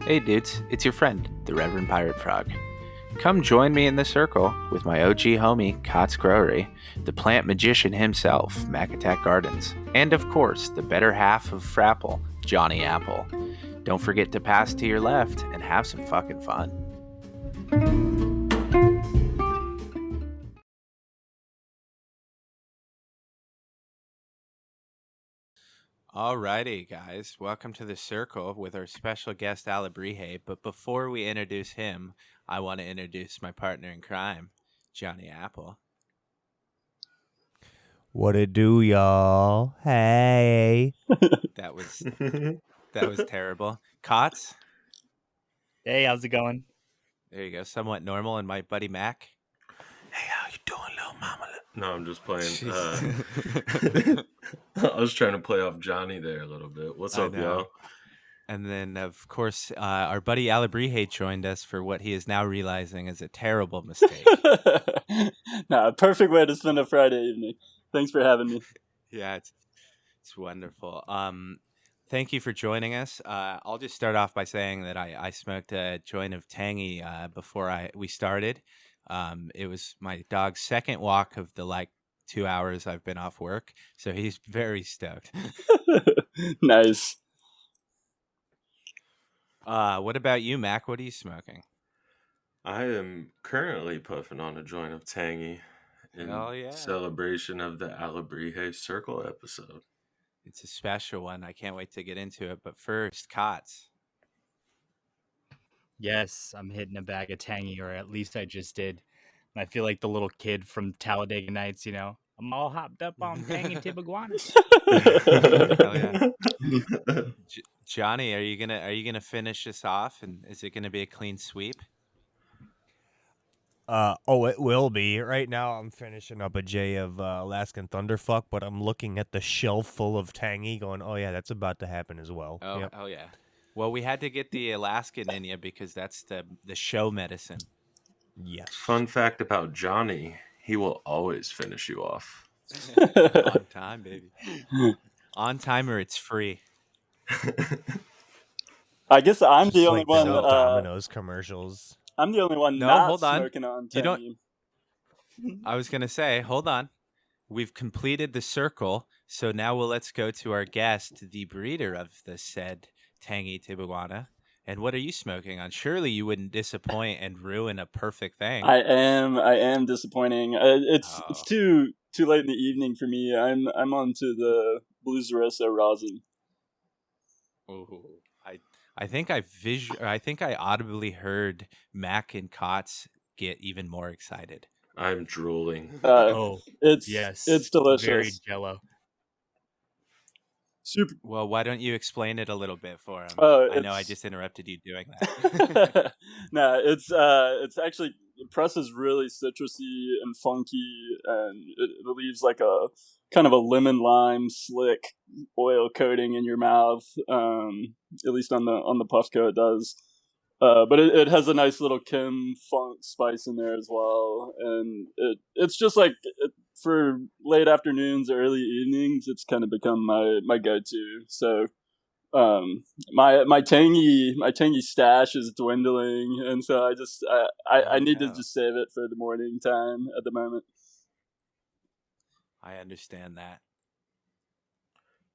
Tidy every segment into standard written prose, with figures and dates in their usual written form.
Hey dudes, it's your friend, the Reverend Pirate Frog. Come join me in the circle with my OG homie, Cots Growery, the plant magician himself, Mack Gardens, and of course, the better half of Frapple, Johnny Apple. Don't forget to pass to your left and have some fucking fun. Alrighty, guys, welcome to the circle with our special guest Alebrije. But before we introduce him, I want to introduce my partner in crime, Johnny Apple. What it do, y'all? Hey. That was terrible. Cots? Hey, how's it going? There you go. Somewhat normal. And my buddy Mack. Hey, how you doing, little mama? No, I'm just playing. Jeez. I was trying to play off Johnny there a little bit. What's up, y'all? And then, of course, our buddy Alebrije joined us for what he is now realizing is a terrible mistake. Perfect way to spend a Friday evening. Thanks for having me. Yeah, it's wonderful. Thank you for joining us. I'll just start off by saying that I smoked a joint of Tangy before we started. It was my dog's second walk of the 2 hours I've been off work, so he's very stoked. Nice. What about you, Mac? What are you smoking? I am currently puffing on a joint of Tangy in celebration of the Alebrije Circle episode. It's a special one. I can't wait to get into it. But first, Cots. Yes, I'm hitting a bag of Tangy, or at least I just did. I feel like the little kid from Talladega Nights, you know. I'm all hopped up on Tangy Tibaguana. Yeah. Johnny, are you gonna finish this off, and is it gonna be a clean sweep? It will be. Right now, I'm finishing up a J of Alaskan Thunderfuck, but I'm looking at the shelf full of Tangy, going, "Oh yeah, that's about to happen as well." Oh, yep. Oh yeah. Well, we had to get the Alaskan in you because that's the show medicine. Yes. Fun fact about Johnny: he will always finish you off. On time, baby. On time, or it's free. I guess I'm Just the only like one. the Domino's commercials. I'm the only one hold on. smoking on Tangy. I was gonna say, hold on. We've completed the circle, so now let's go to our guest, the breeder of the said Tangy Tibaguana. And what are you smoking on? Surely you wouldn't disappoint and ruin a perfect thing. I am disappointing. It's too late in the evening for me. I'm on to the Blues Rosso rosin. Oh, I think I audibly heard Mac and Cots get even more excited. I'm drooling. It's delicious. Very jello. Super. Well, why don't you explain it a little bit for him? I know I just interrupted you doing that. No, it's actually, the press is really citrusy and funky, and it leaves like a kind of a lemon lime slick oil coating in your mouth. At least on the Puffco it does. But it has a nice little Kim funk spice in there as well, and it's just like for late afternoons, early evenings, it's kind of become my go-to. So my tangy stash is dwindling, and so I need to just save it for the morning time at the moment. I understand that.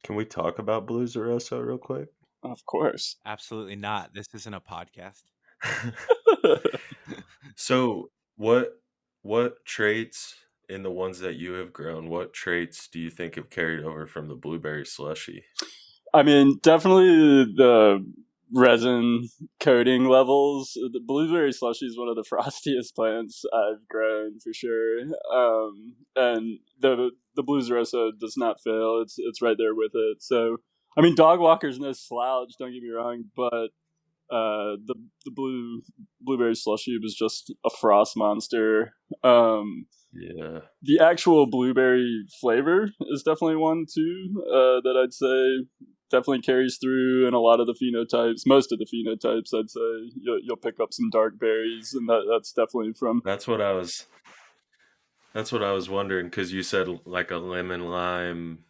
Can we talk about Blues Rosso real quick? Of course. Absolutely not. This isn't a podcast. So what traits in the ones that you have grown, what traits do you think have carried over from the blueberry slushy? I mean, definitely the resin coating levels. The blueberry slushy is one of the frostiest plants I've grown for sure. And the Blues Rosso does not fail. It's right there with it. So, I mean, Dog Walker's no slouch, don't get me wrong, but the blueberry slushy was just a frost monster. Yeah. The actual blueberry flavor is definitely one too, that I'd say definitely carries through in a lot of the phenotypes. Most of the phenotypes, I'd say you'll pick up some dark berries, and that's definitely from. That's what I was wondering, because you said like a lemon lime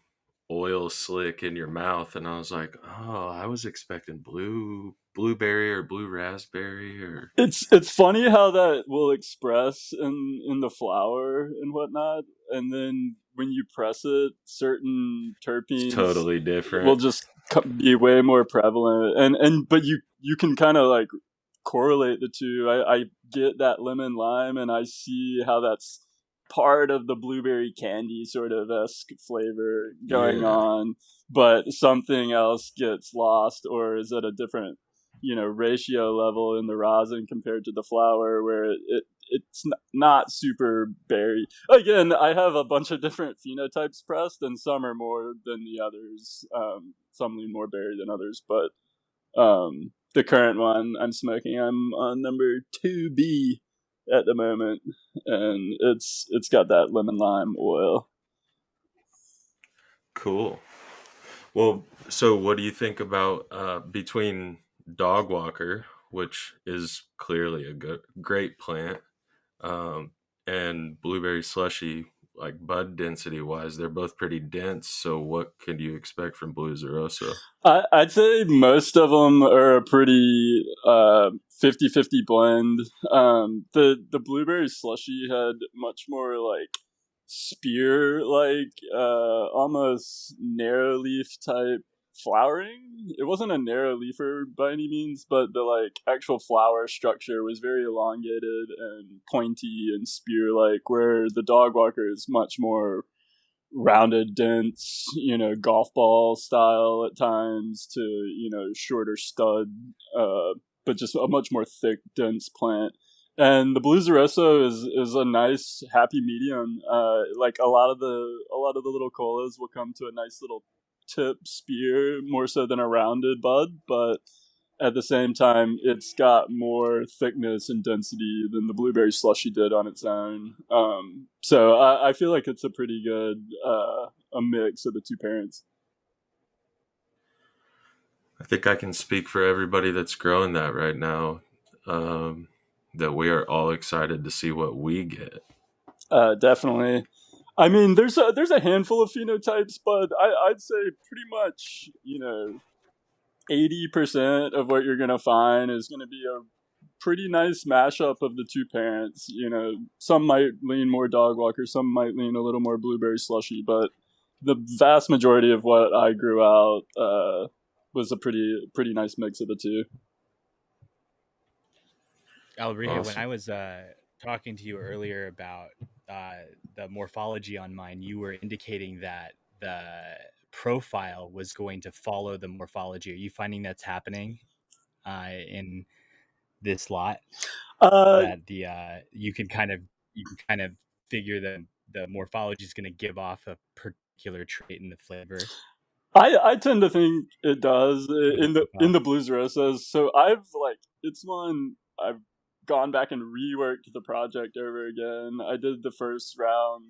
oil slick in your mouth, and I was like, oh, I was expecting blueberry or blue raspberry or It's funny how that will express in the flower and whatnot, and then when you press it, certain it's terpenes totally will different. just be way more prevalent, and but you can kind of like correlate the two. I get that lemon lime, and I see how that's part of the blueberry candy sort of esque flavor going Yeah. on, but something else gets lost or is at a different ratio level in the rosin compared to the flower, where it's not super berry. Again, I have a bunch of different phenotypes pressed, and some are more than the others. Some lean more berry than others, but the current one I'm smoking, I'm on number 2B at the moment, and it's got that lemon lime oil. Cool. Well, so what do you think about between dog walker, which is clearly a great plant, um, and blueberry slushy? Like bud density wise, they're both pretty dense. So what could you expect from Blue Zerosa? I'd say most of them are a pretty 50-50 blend. The blueberry slushy had much more like spear like almost narrow leaf type flowering. It wasn't a narrow leafer by any means, but the like actual flower structure was very elongated and pointy and spear like, where the dog walker is much more rounded, dense, golf ball style at times to, shorter stud, but just a much more thick, dense plant. And the Blue Zeroso is a nice happy medium. Like a lot of the little colas will come to a nice little tip spear more so than a rounded bud, but at the same time, it's got more thickness and density than the blueberry slushy did on its own. So I feel like it's a pretty good a mix of the two parents. I think I can speak for everybody that's growing that right now. That we are all excited to see what we get. Definitely. I mean, there's a handful of phenotypes, but I'd say pretty much 80% of what you're gonna find is gonna be a pretty nice mashup of the two parents. Some might lean more dog walker, some might lean a little more blueberry slushy, but the vast majority of what I grew out was a pretty nice mix of the two. Alebrije, when Awesome. I was talking to you earlier about the morphology on mine, you were indicating that the profile was going to follow the morphology. Are you finding that's happening in this lot? Uh, That the you can kind of figure the morphology is going to give off a particular trait in the flavor. I tend to think it does With in the the Blues Rosas. So it's one I've gone back and reworked the project over again. I did the first round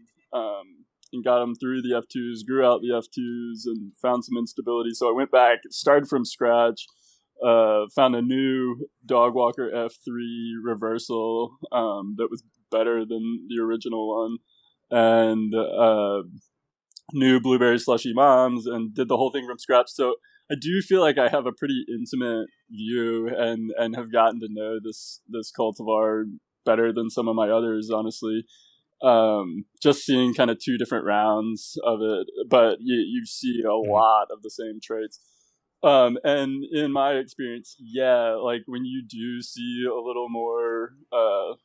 and got them through the F2s, grew out the F2s, and found some instability. So I went back, started from scratch, found a new Dog Walker F3 reversal that was better than the original one, and new blueberry slushy moms, and did the whole thing from scratch. So I do feel like I have a pretty intimate view and have gotten to know this cultivar better than some of my others, honestly. Just seeing kind of two different rounds of it, but you see a lot of the same traits. And in my experience, yeah, like when you do see a little more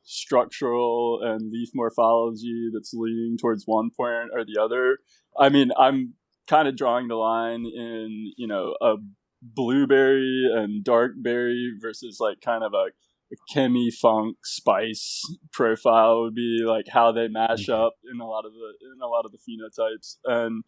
structural and leaf morphology that's leaning towards one point or the other, I mean, I'm kind of drawing the line in, a blueberry and dark berry versus like kind of a chemi funk spice profile would be like how they mash up in a lot of the phenotypes. And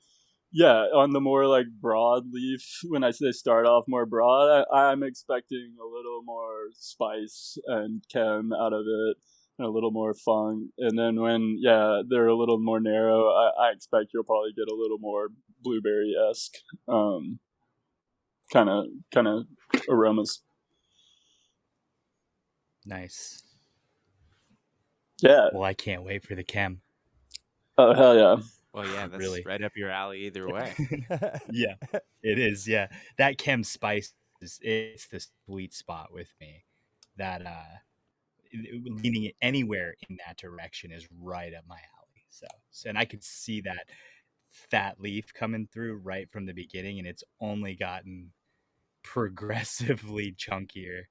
yeah, on the more like broad leaf, when I say start off more broad, I'm expecting a little more spice and chem out of it, and a little more funk. And then when they're a little more narrow, I expect you'll probably get a little more blueberry esque kind of aromas. Nice. Yeah. Well, I can't wait for the chem. Oh hell yeah. Well, yeah, that's Really. right up your alley either way. Yeah, it is. Yeah, that chem spice it's the sweet spot with me. That leaning anywhere in that direction is right up my alley. So and I could see that fat leaf coming through right from the beginning, and it's only gotten progressively chunkier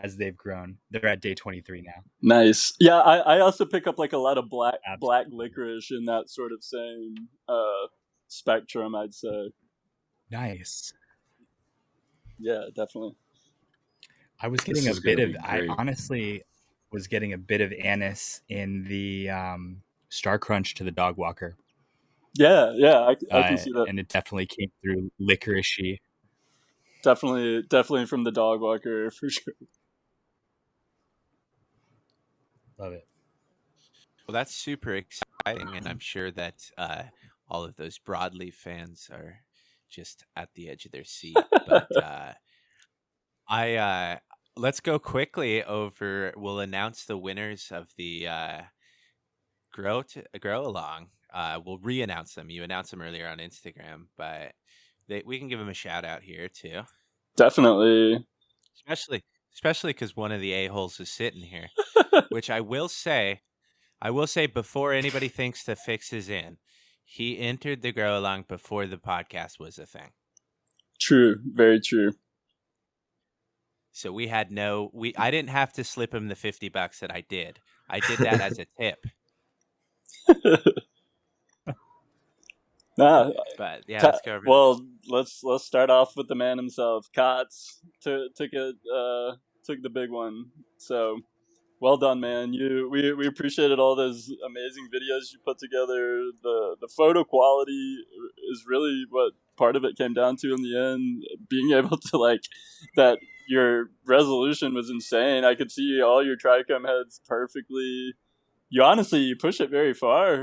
as they've grown. They're at day 23 now. Nice. Yeah, I also pick up like a lot of black Absolutely. licorice in that sort of same spectrum, I'd say. Nice. Yeah, definitely. I was getting a bit of. I honestly was getting a bit of anise in the Star Crunch to the Dog Walker. Yeah, I can see that. And it definitely came through licoricey. Definitely from the Dog Walker for sure. Love it. Well, that's super exciting, and I'm sure that all of those broadleaf fans are just at the edge of their seat. But let's go quickly over. We'll announce the winners of the grow along. We'll re-announce them. You announced them earlier on Instagram, but we can give them a shout out here too. Definitely. Especially because one of the a-holes is sitting here, which I will say before anybody thinks the fix is in, he entered the grow along before the podcast was a thing. True, very true. So I didn't have to slip him the $50 that I did. I did that as a tip. But yeah, let's go over. Well, let's start off with the man himself. Cots took the big one. So well done, man. We appreciated all those amazing videos you put together. The photo quality is really what part of it came down to in the end. Being able to that, your resolution was insane. I could see all your trichome heads perfectly. You push it very far.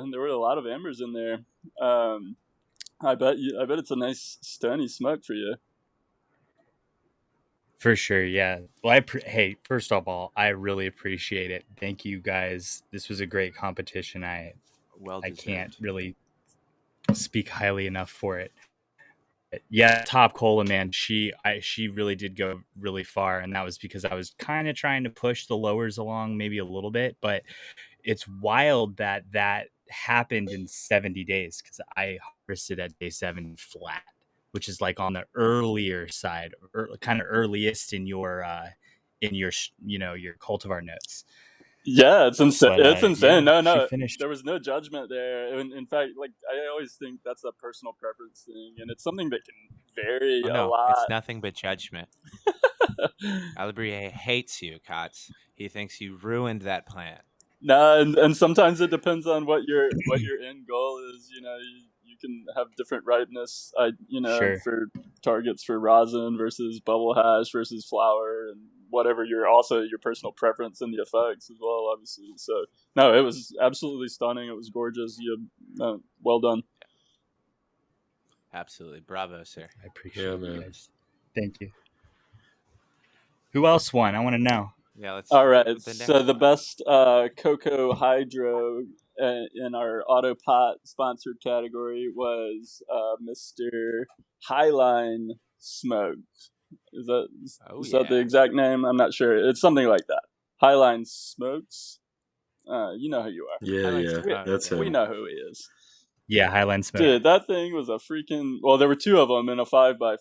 There were a lot of ambers in there. I bet it's a nice stony smoke for you. For sure, yeah. Well, hey, first of all, I really appreciate it. Thank you, guys. This was a great competition. I can't really speak highly enough for it. Yeah, Top Cola, man, she really did go really far, and that was because I was kind of trying to push the lowers along maybe a little bit, but it's wild that happened in 70 days because I harvested at day 7 flat, which is like on the earlier side, or kind of earliest in your your cultivar notes. Yeah, it's insane. It's insane. Yeah, no, there was no judgment there. In fact, I always think that's a personal preference thing, and it's something that can vary a lot. It's nothing but judgment. Alebrije hates you, Cots. He thinks you ruined that plant. No, and sometimes it depends on what your end goal is. You can have different ripeness. Sure. For targets for rosin versus bubble hash versus flower, and whatever your personal preference and the effects as well, obviously. So no, it was absolutely stunning. It was gorgeous. Well done. Absolutely, bravo, sir. I appreciate you guys. Thank you. Who else won? I want to know. Yeah, all right. So the best cocoa hydro in our auto pot sponsored category was Mr. Highline Smoke. Is that the exact name? I'm not sure. It's something like that. Highline Smokes. You know who you are. Yeah. That's him. We know who he is. Yeah, Highline Smoke. Dude, that thing was a freaking... Well, there were two of them in a 5x5,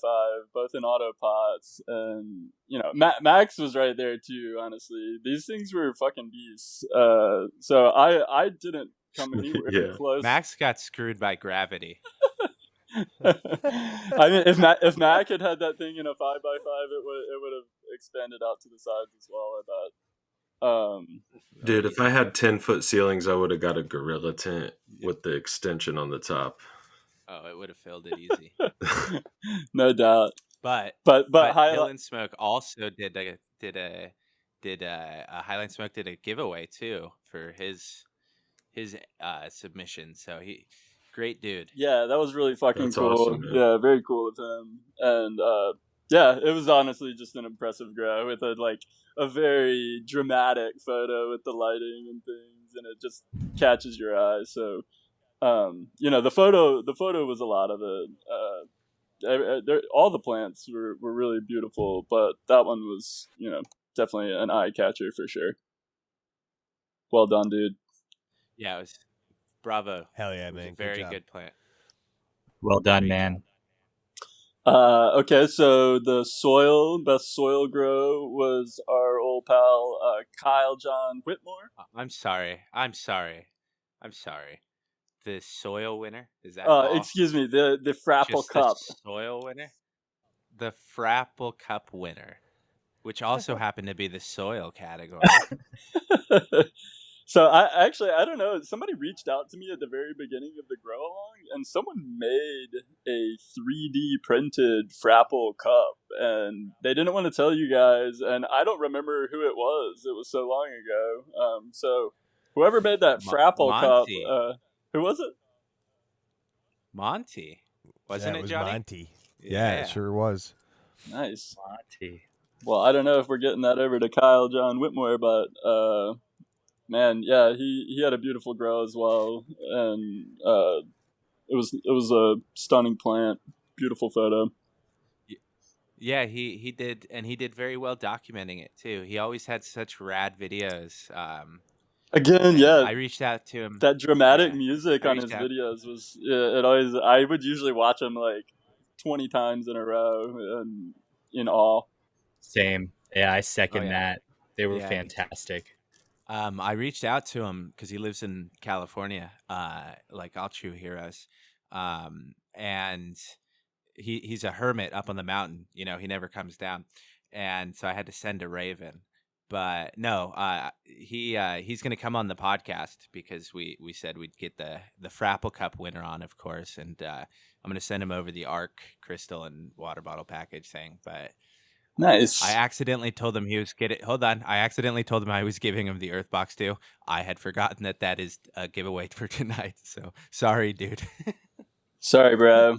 both in auto pots. And, Max was right there too, honestly. These things were fucking beasts. So I didn't come anywhere close. Max got screwed by gravity. I mean, if Mack had that thing in a 5x5, it would have expanded out to the sides as well, I bet. Dude, if I had 10-foot ceilings, I would have got a gorilla tent with the extension on the top. Oh, it would have filled it easy. No doubt. But Highline Smoke also did a Highline Smoke did a giveaway too for his submission. So great dude. Yeah, that was really fucking cool. Awesome, yeah, very cool of him. And yeah, it was honestly just an impressive grow with a very dramatic photo with the lighting and things, and it just catches your eye. So The photo was a lot of it. All the plants were really beautiful, but that one was, definitely an eye catcher for sure. Well done, dude. Yeah, it was bravo. Hell yeah, It was man. a very job. good plant. Well done, Great man. job. Okay, so the best soil grow was our old pal Kyle John Whitmore. I'm sorry. The soil winner, is that all? Excuse me, the Frapple Just Cup. the soil winner? The Frapple Cup winner, which also happened to be the soil category. So I don't know. Somebody reached out to me at the very beginning of the grow along, and someone made a 3D printed Frapple cup, and they didn't want to tell you guys, and I don't remember who it was. It was so long ago. So whoever made that Frapple cup, Monty. who was it? Monty. Wasn't it it, was Johnny? Monty. Yeah, it sure was. Nice. Monty. Well, I don't know if we're getting that over to Kyle John Whitmore, but man, yeah, he had a beautiful grow as well, and it was a stunning plant, beautiful photo. Yeah, he did, and he did very well documenting it too. He always had such rad videos. Again, yeah, I reached out to him. that dramatic Yeah, music I on his reached out. videos was it always. I would usually watch them like 20 times in a row, and in awe. Same. Yeah, I second that. They were Yeah. fantastic. I reached out to him because he lives in California, like all true heroes, and he's a hermit up on the mountain. He never comes down, and so I had to send a Raven. But no, he's going to come on the podcast because we said we'd get the Frapple Cup winner on, of course, and I'm going to send him over the Arc crystal and water bottle package thing. But nice. I accidentally told him he was getting. Hold on, I accidentally told him I was giving him the Earth Box too. I had forgotten that is a giveaway for tonight. So sorry, dude. Sorry, bro.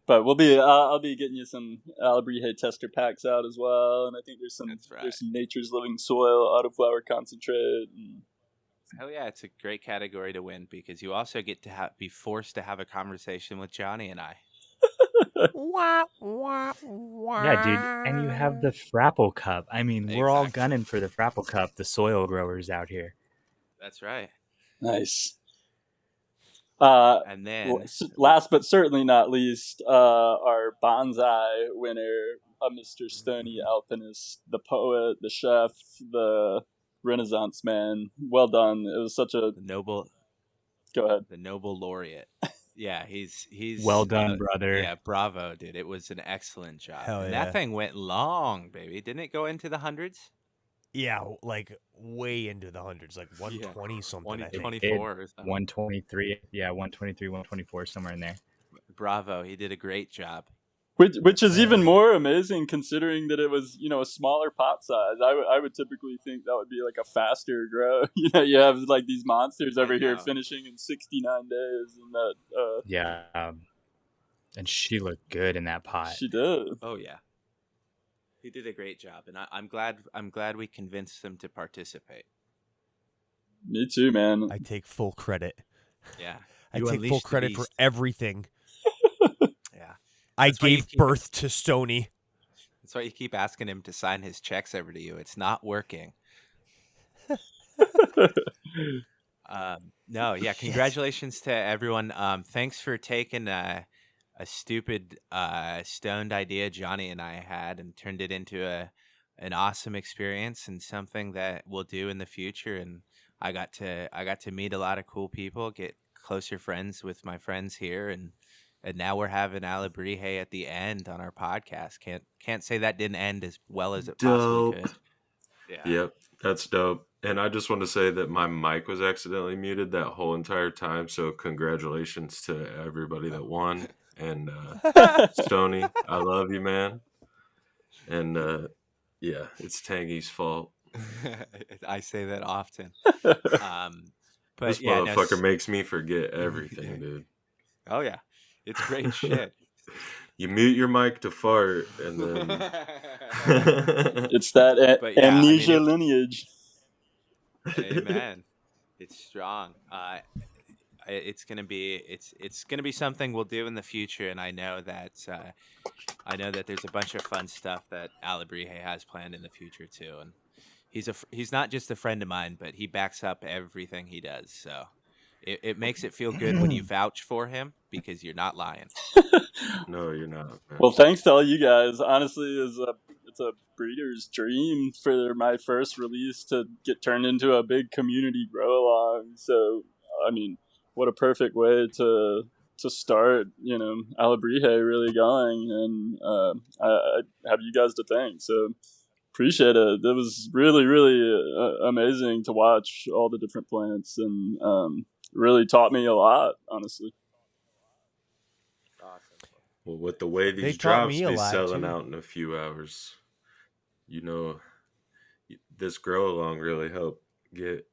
But I'll be getting you some Alebrije tester packs out as well, and I think there's some Nature's Living Soil autoflower concentrate. Hell yeah, it's a great category to win because you also get to be forced to have a conversation with Johnny and I. Yeah, dude, and you have the Frapple Cup. I mean, we're all gunning for the Frapple Cup, the soil growers out here. That's right. Nice. And then, last but certainly not least, our bonsai winner, Mr. Stony Alpinist, the poet, the chef, the Renaissance man. Well done. It was such a noble. Go ahead. The Nobel laureate. Yeah, he's well done, brother. Yeah, bravo, dude. It was an excellent job. Hell and yeah. that thing went long, baby. Didn't it go into the hundreds? Yeah, like way into the hundreds, like 120 something. 124 or something. 123. Yeah, 123, 124, somewhere in there. Bravo, he did a great job. Which is even more amazing considering that it was, a smaller pot size. I would typically think that would be like a faster grow. You have like these monsters over here finishing in 69 days, and that. Yeah, and she looked good in that pot. She did. Oh yeah, he did a great job, and I'm glad we convinced him to participate. Me too, man. I take full credit. Yeah, I take full credit for everything. Yeah. I gave birth to Stony. That's why you keep asking him to sign his checks over to you. It's not working. No, yeah. Congratulations to everyone. Thanks for taking a stupid, stoned idea Johnny and I had and turned it into an awesome experience and something that we'll do in the future. And I got to meet a lot of cool people, get closer friends with my friends here, and now we're having Alebrije at the end on our podcast. Can't say that didn't end as well as it possibly could. Yeah. Yep, that's dope. And I just want to say that my mic was accidentally muted that whole entire time. So congratulations to everybody that won. And Stony, I love you, man. And yeah, it's Tangy's fault. I say that often. But this motherfucker makes me forget everything, dude. Oh yeah. It's great shit. You mute your mic to fart, and then it's that amnesia lineage. Amen. It's strong. it's gonna be something we'll do in the future, and I know that there's a bunch of fun stuff that Alebrije has planned in the future too. And he's not just a friend of mine, but he backs up everything he does. So it makes it feel good when you vouch for him because you're not lying. No, you're not, man. Well, thanks to all you guys. Honestly, it's a breeder's dream for my first release to get turned into a big community grow along. So, I mean, what a perfect way to start, Alebrije really going, and I have you guys to thank. So appreciate it. It was really, really amazing to watch all the different plants, and really taught me a lot, honestly. Awesome. Well, with the way They these taught drops me a be lot, selling too. out in a few hours, this grow along really helped get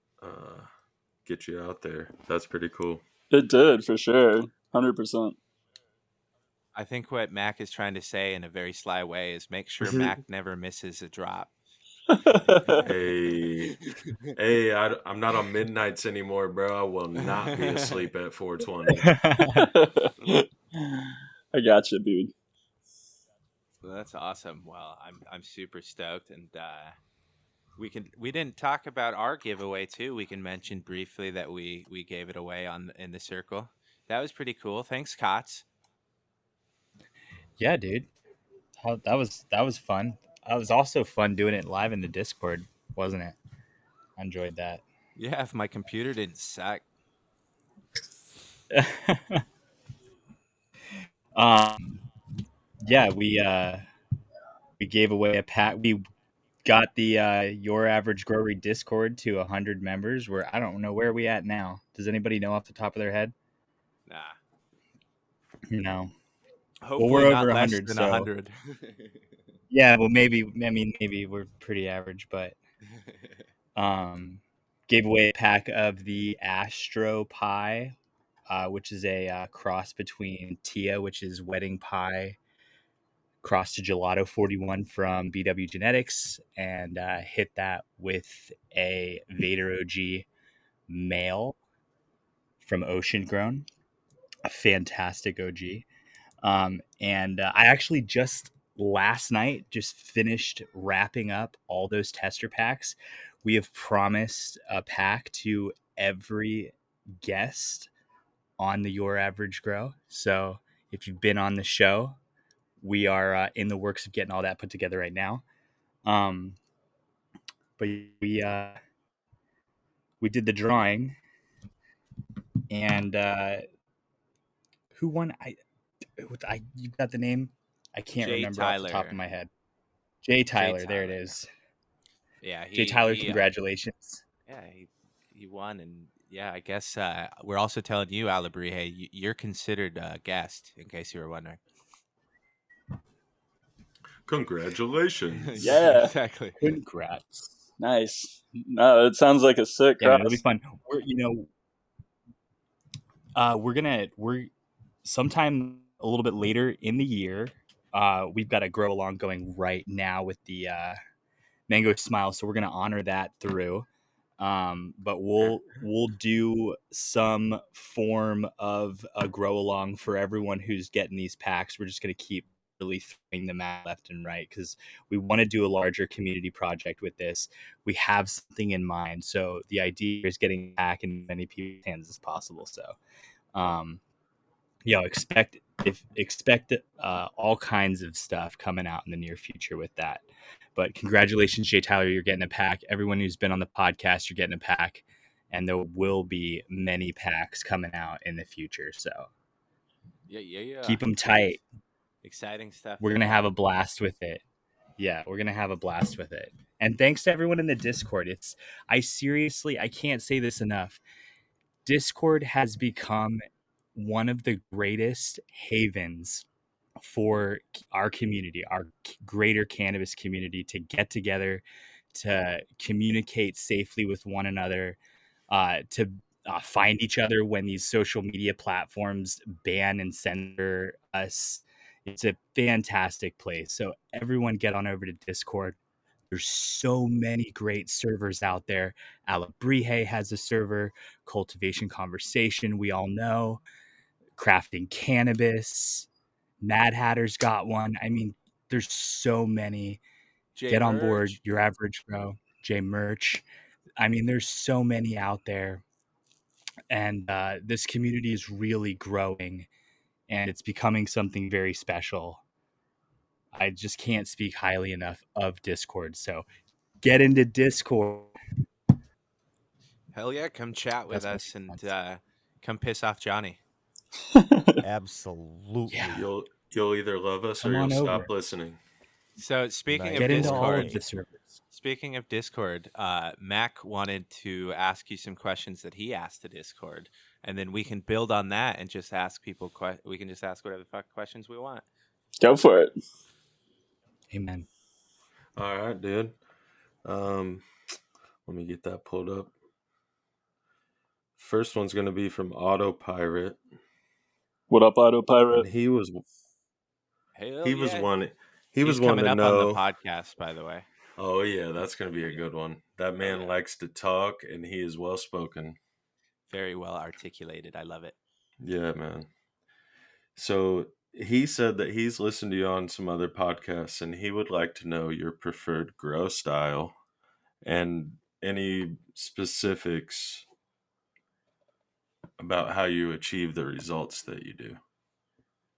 you out there. That's pretty cool. It did, for sure. 100%. I think what Mack is trying to say in a very sly way is make sure Mack never misses a drop. Hey, I'm not on midnights anymore, bro. I will not be asleep at 4:20. I got you, dude. Well, that's awesome. Well, I'm super stoked, and we didn't talk about our giveaway too. We can mention briefly that we gave it away in the circle. That was pretty cool. Thanks, Cots. Yeah, dude. That was fun. It was also fun doing it live in the Discord, wasn't it? I enjoyed that. Yeah, if my computer didn't suck. Yeah, we gave away a pack. We got the Your Average Growery Discord to 100 members. I don't know where are we at now. Does anybody know off the top of their head? Nah. No. Hopefully we're not over less 100, than so 100. yeah. Well, maybe we're pretty average, but gave away a pack of the Astro Pie, which is a cross between Tia, which is wedding pie, cross to Gelato 41 from BW Genetics, and hit that with a Vader OG male from Ocean Grown, a fantastic OG. And I actually just last night just finished wrapping up all those tester packs. We have promised a pack to every guest on the Your Average Grow. So if you've been on the show, we are in the works of getting all that put together right now. But we did the drawing, and who won? You got the name? I can't Jay remember off the top Tyler. of my head. Jay Tyler, there it is. Yeah, Jay Tyler, congratulations. Yeah, he won, and yeah, I guess we're also telling you, Alebrije, you're considered a guest, in case you were wondering. Congratulations. Yeah. Exactly. Congrats. Nice. No, it sounds like a sick Yeah, cross. it'll be fun. We're sometime a little bit later in the year. We've got a grow along going right now with the Mango Smile, so we're gonna honor that through. But we'll do some form of a grow along for everyone who's getting these packs. We're just gonna keep really throwing them out left and right because we want to do a larger community project with this. We have something in mind, so the idea is getting back in many people's hands as possible. So, expect all kinds of stuff coming out in the near future with that. But congratulations, Jay Tyler, you're getting a pack. Everyone who's been on the podcast, you're getting a pack, and there will be many packs coming out in the future. So Yeah. keep them tight. Exciting stuff. We're gonna have a blast with it. Yeah, we're gonna have a blast with it. And thanks to everyone in the Discord. I can't say this enough. Discord has become one of the greatest havens for our community, our greater cannabis community, to get together, to communicate safely with one another, to find each other when these social media platforms ban and censor us. It's a fantastic place. So everyone get on over to Discord. There's so many great servers out there. Alebrije has a server, Cultivation Conversation, we all know, Crafting Cannabis, Mad Hatter's got one. I mean, there's so many. Get on board, Your Average Grow, J Merch. I mean, there's so many out there. And this community is really growing, and it's becoming something very special. I just can't speak highly enough of Discord. So get into Discord. Hell yeah, come chat with That's us and come piss off Johnny. Absolutely. Yeah. You'll either love us Come or on you'll over. stop listening. So speaking Nice. of Get into all Discord, of the servers. speaking of Discord, Mack wanted to ask you some questions that he asked to Discord, and then we can build on that and just ask people. We can just ask whatever the fuck questions we want. Go for it. Amen. All right, dude. Let me get that pulled up. First one's going to be from Autopirate. What up, And Autopirate? he was Hell he was yeah. one He's one coming to up know. on the podcast, by the way. Oh yeah, that's going to be a good one. That man likes to talk, and he is well spoken. Very well articulated. I love it. Yeah, man. So he said that he's listened to you on some other podcasts, and he would like to know your preferred grow style and any specifics about how you achieve the results that you do.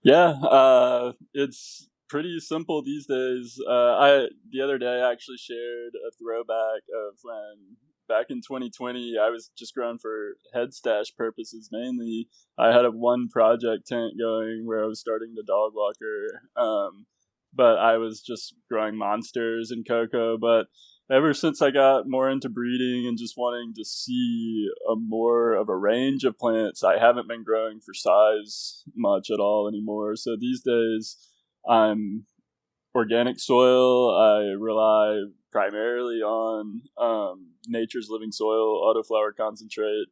Yeah, it's pretty simple these days. The other day I actually shared a throwback of when back in 2020 I was just growing for head stash purposes mainly. I had a one project tent going where I was starting the dog walker, but I was just growing monsters and cocoa. But ever since I got more into breeding and just wanting to see more of a range of plants, I haven't been growing for size much at all anymore. So these days, I'm organic soil. I rely primarily on Nature's Living Soil autoflower concentrate.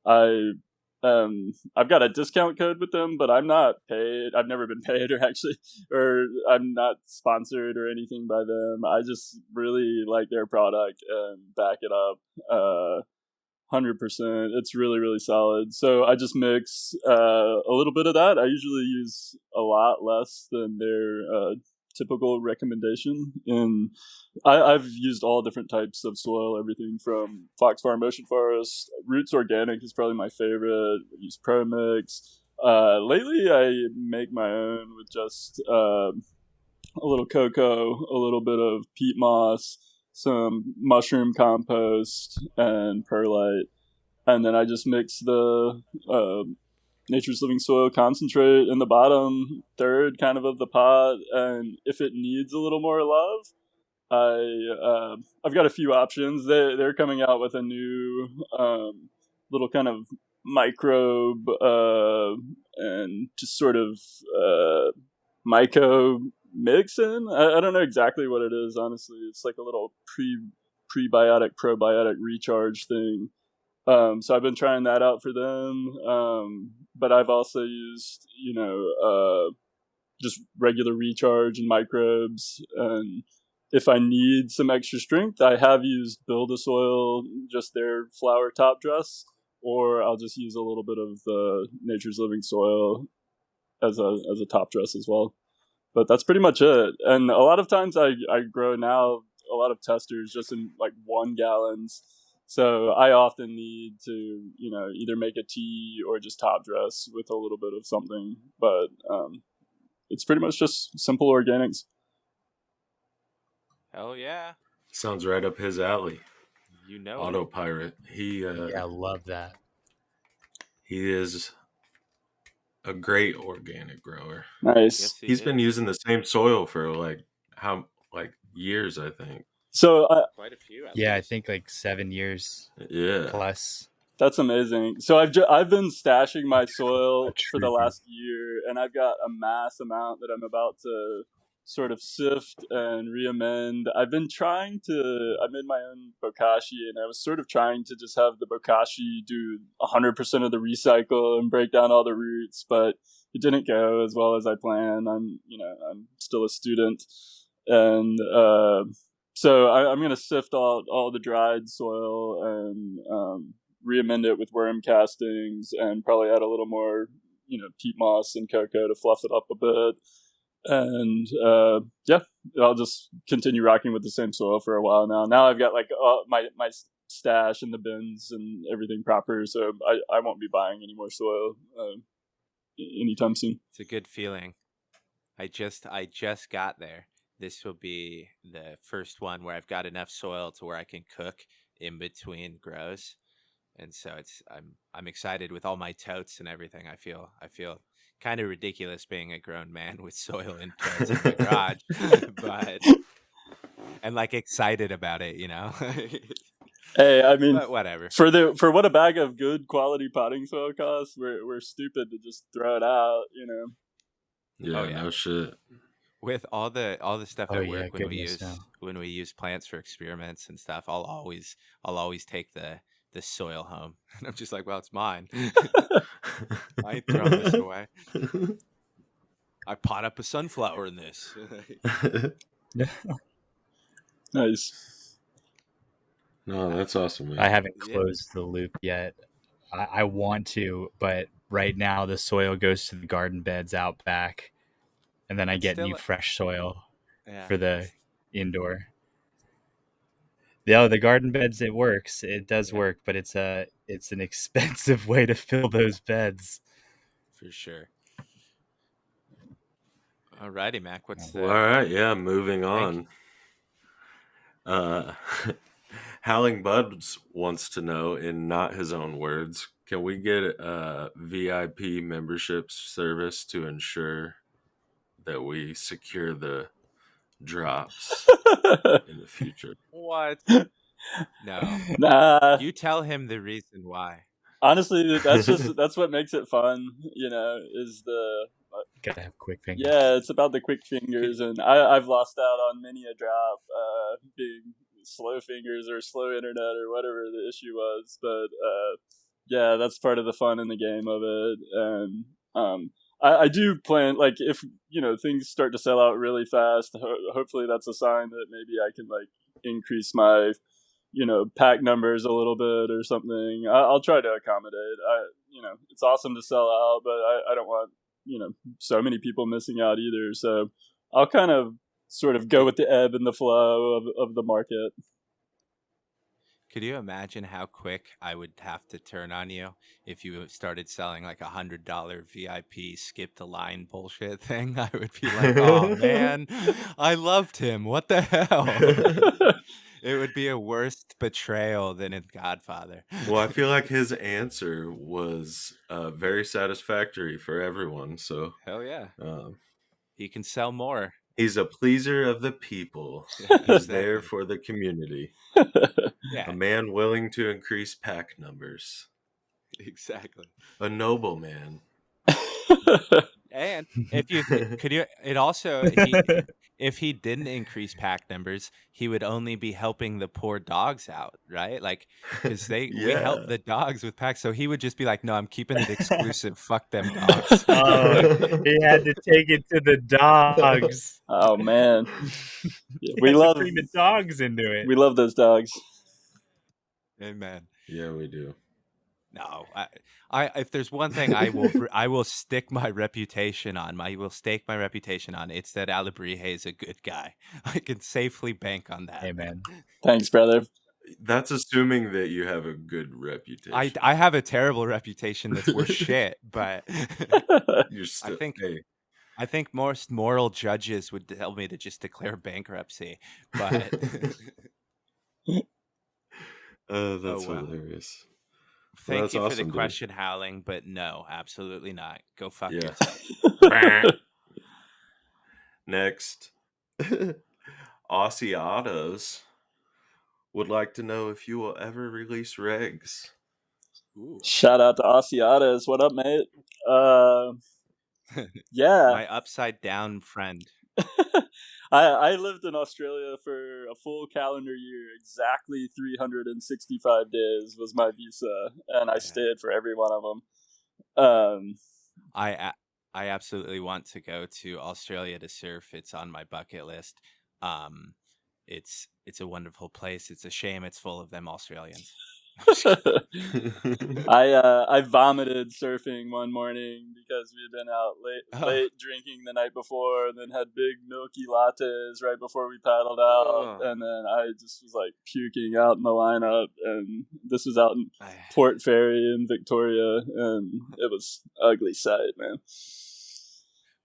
I've got a discount code with them, but I'm not paid. I've never been paid or I'm not sponsored or anything by them. I just really like their product and back it up 100%. It's really, really solid. So I just mix a little bit of that. I usually use a lot less than their typical recommendation. And I've used all different types of soil, everything from Fox Farm Ocean Forest. Roots Organic is probably my favorite. I use Pro Mix. Lately, I make my own with just a little cocoa, a little bit of peat moss, some mushroom compost, and perlite. And then I just mix the Nature's Living Soil concentrate in the bottom third kind of the pot. And if it needs a little more love, I've got a few options. They're coming out with a new little kind of microbe and just sort of myco mix-in. I don't know exactly what it is, honestly. It's like a little prebiotic probiotic recharge thing. So I've been trying that out for them. But I've also used just regular recharge and microbes. And if I need some extra strength, I have used Build-A-Soil, just their flower top dress, or I'll just use a little bit of the Nature's Living Soil as a top dress as well. But that's pretty much it. And a lot of times I grow now a lot of testers just in like 1 gallons. So I often need to, either make a tea or just top dress with a little bit of something. But it's pretty much just simple organics. Hell yeah. Sounds right up his alley. Autopirate. I love that. He is a great organic grower. Nice. Yes, He's been using the same soil for years, I think. So quite a few. I think like 7 years Yeah. plus. That's amazing. So I've been stashing my soil for the last year, and I've got a mass amount that I'm about to sort of sift and re-amend. I made my own bokashi, and I was sort of trying to just have the bokashi do 100% of the recycle and break down all the roots, but it didn't go as well as I planned. I'm still a student, and So I'm going to sift all the dried soil and re-amend it with worm castings and probably add a little more, peat moss and cocoa to fluff it up a bit. And yeah, I'll just continue rocking with the same soil for a while now. Now I've got like my stash in the bins and everything proper, so I won't be buying any more soil anytime soon. It's a good feeling. I just got there. This will be the first one where I've got enough soil to where I can cook in between grows. And so I'm excited with all my totes and everything. I feel kind of ridiculous being a grown man with soil and totes in my garage, but and like excited about it, Hey, I mean, But whatever. For what a bag of good quality potting soil costs, we're stupid to just throw it out, Yeah, Oh, yeah. no shit. With all the stuff Oh at yeah, work goodness no. when we use plants for experiments and stuff, I'll always take the soil home, and I'm just like, well, it's mine. I ain't throwing this away. I pot up a sunflower in this. Nice. No, that's awesome, man. I haven't Yeah. closed the loop yet. I want to, but right now the soil goes to the garden beds out back, and then I It's get still new fresh soil Yeah. for the indoor. Yeah, the garden beds, it works. It does Yeah. work, but it's an expensive way to fill those beds. For sure. Alrighty, Mac. What's Well, all right, yeah, moving Thank on. Howling Buds wants to know, in not his own words, can we get a VIP membership service to ensure that we secure the drops in the future? what? No. Nah, You tell him the reason why. honestly, that's what makes it fun, is the Gotta have quick fingers. yeah, it's about the quick fingers, and I've lost out on many a drop being slow fingers or slow internet or whatever the issue was. But yeah, that's part of the fun in the game of it. And I do plan, like, if things start to sell out really fast, hopefully that's a sign that maybe I can like increase my pack numbers a little bit or something. I'll try to accommodate. It's awesome to sell out, but I don't want so many people missing out either. So I'll kind of sort of go with the ebb and the flow of the market. Could you imagine how quick I would have to turn on you if you started selling like $100 VIP skip the line bullshit thing? I would be like, oh man, I loved him. What the hell? It would be a worse betrayal than in Godfather. Well, I feel like his answer was very satisfactory for everyone. So Hell yeah. um, He can sell more. he's a pleaser of the people. Yeah, He's there exactly. for the community. Yeah, A man willing to increase pack numbers. exactly. A noble man. And if you could you it also if he didn't increase pack numbers, he would only be helping the poor dogs out, right? Like because we help Yeah. the dogs with packs, so he would just be like, "No, I'm keeping it exclusive. Fuck them dogs." Oh, he had to take it to the dogs. Oh man, He we had to love bring the dogs into it. we love those dogs. Amen. Yeah, we do. No, I if there's one thing I will stake my reputation on. It's that Alebrije is a good guy. I can safely bank on that. Amen. Thanks, brother. That's assuming that you have a good reputation. I have a terrible reputation that's worth shit, but You're still. I think most moral judges would tell me to just declare bankruptcy. But That's well. hilarious. Thank that's you for awesome, the dude. question, Howling, but no, absolutely not. Go fuck Yeah. yourself. Next, Aussie Autos would like to know if you will ever release regs. Ooh. Shout out to Asiatas. What up, mate? Yeah. My upside down friend. I lived in Australia for a full calendar year. Exactly 365 days was my visa, and I stayed for every one of them. I absolutely want to go to Australia to surf. It's on my bucket list. it's a wonderful place. It's a shame it's full of them Australians. I vomited surfing one morning because we had been out late drinking the night before, and then had big milky lattes right before we paddled out, and then I just was like puking out in the lineup. And this was out in Port Fairy in Victoria, and it was ugly sight, man.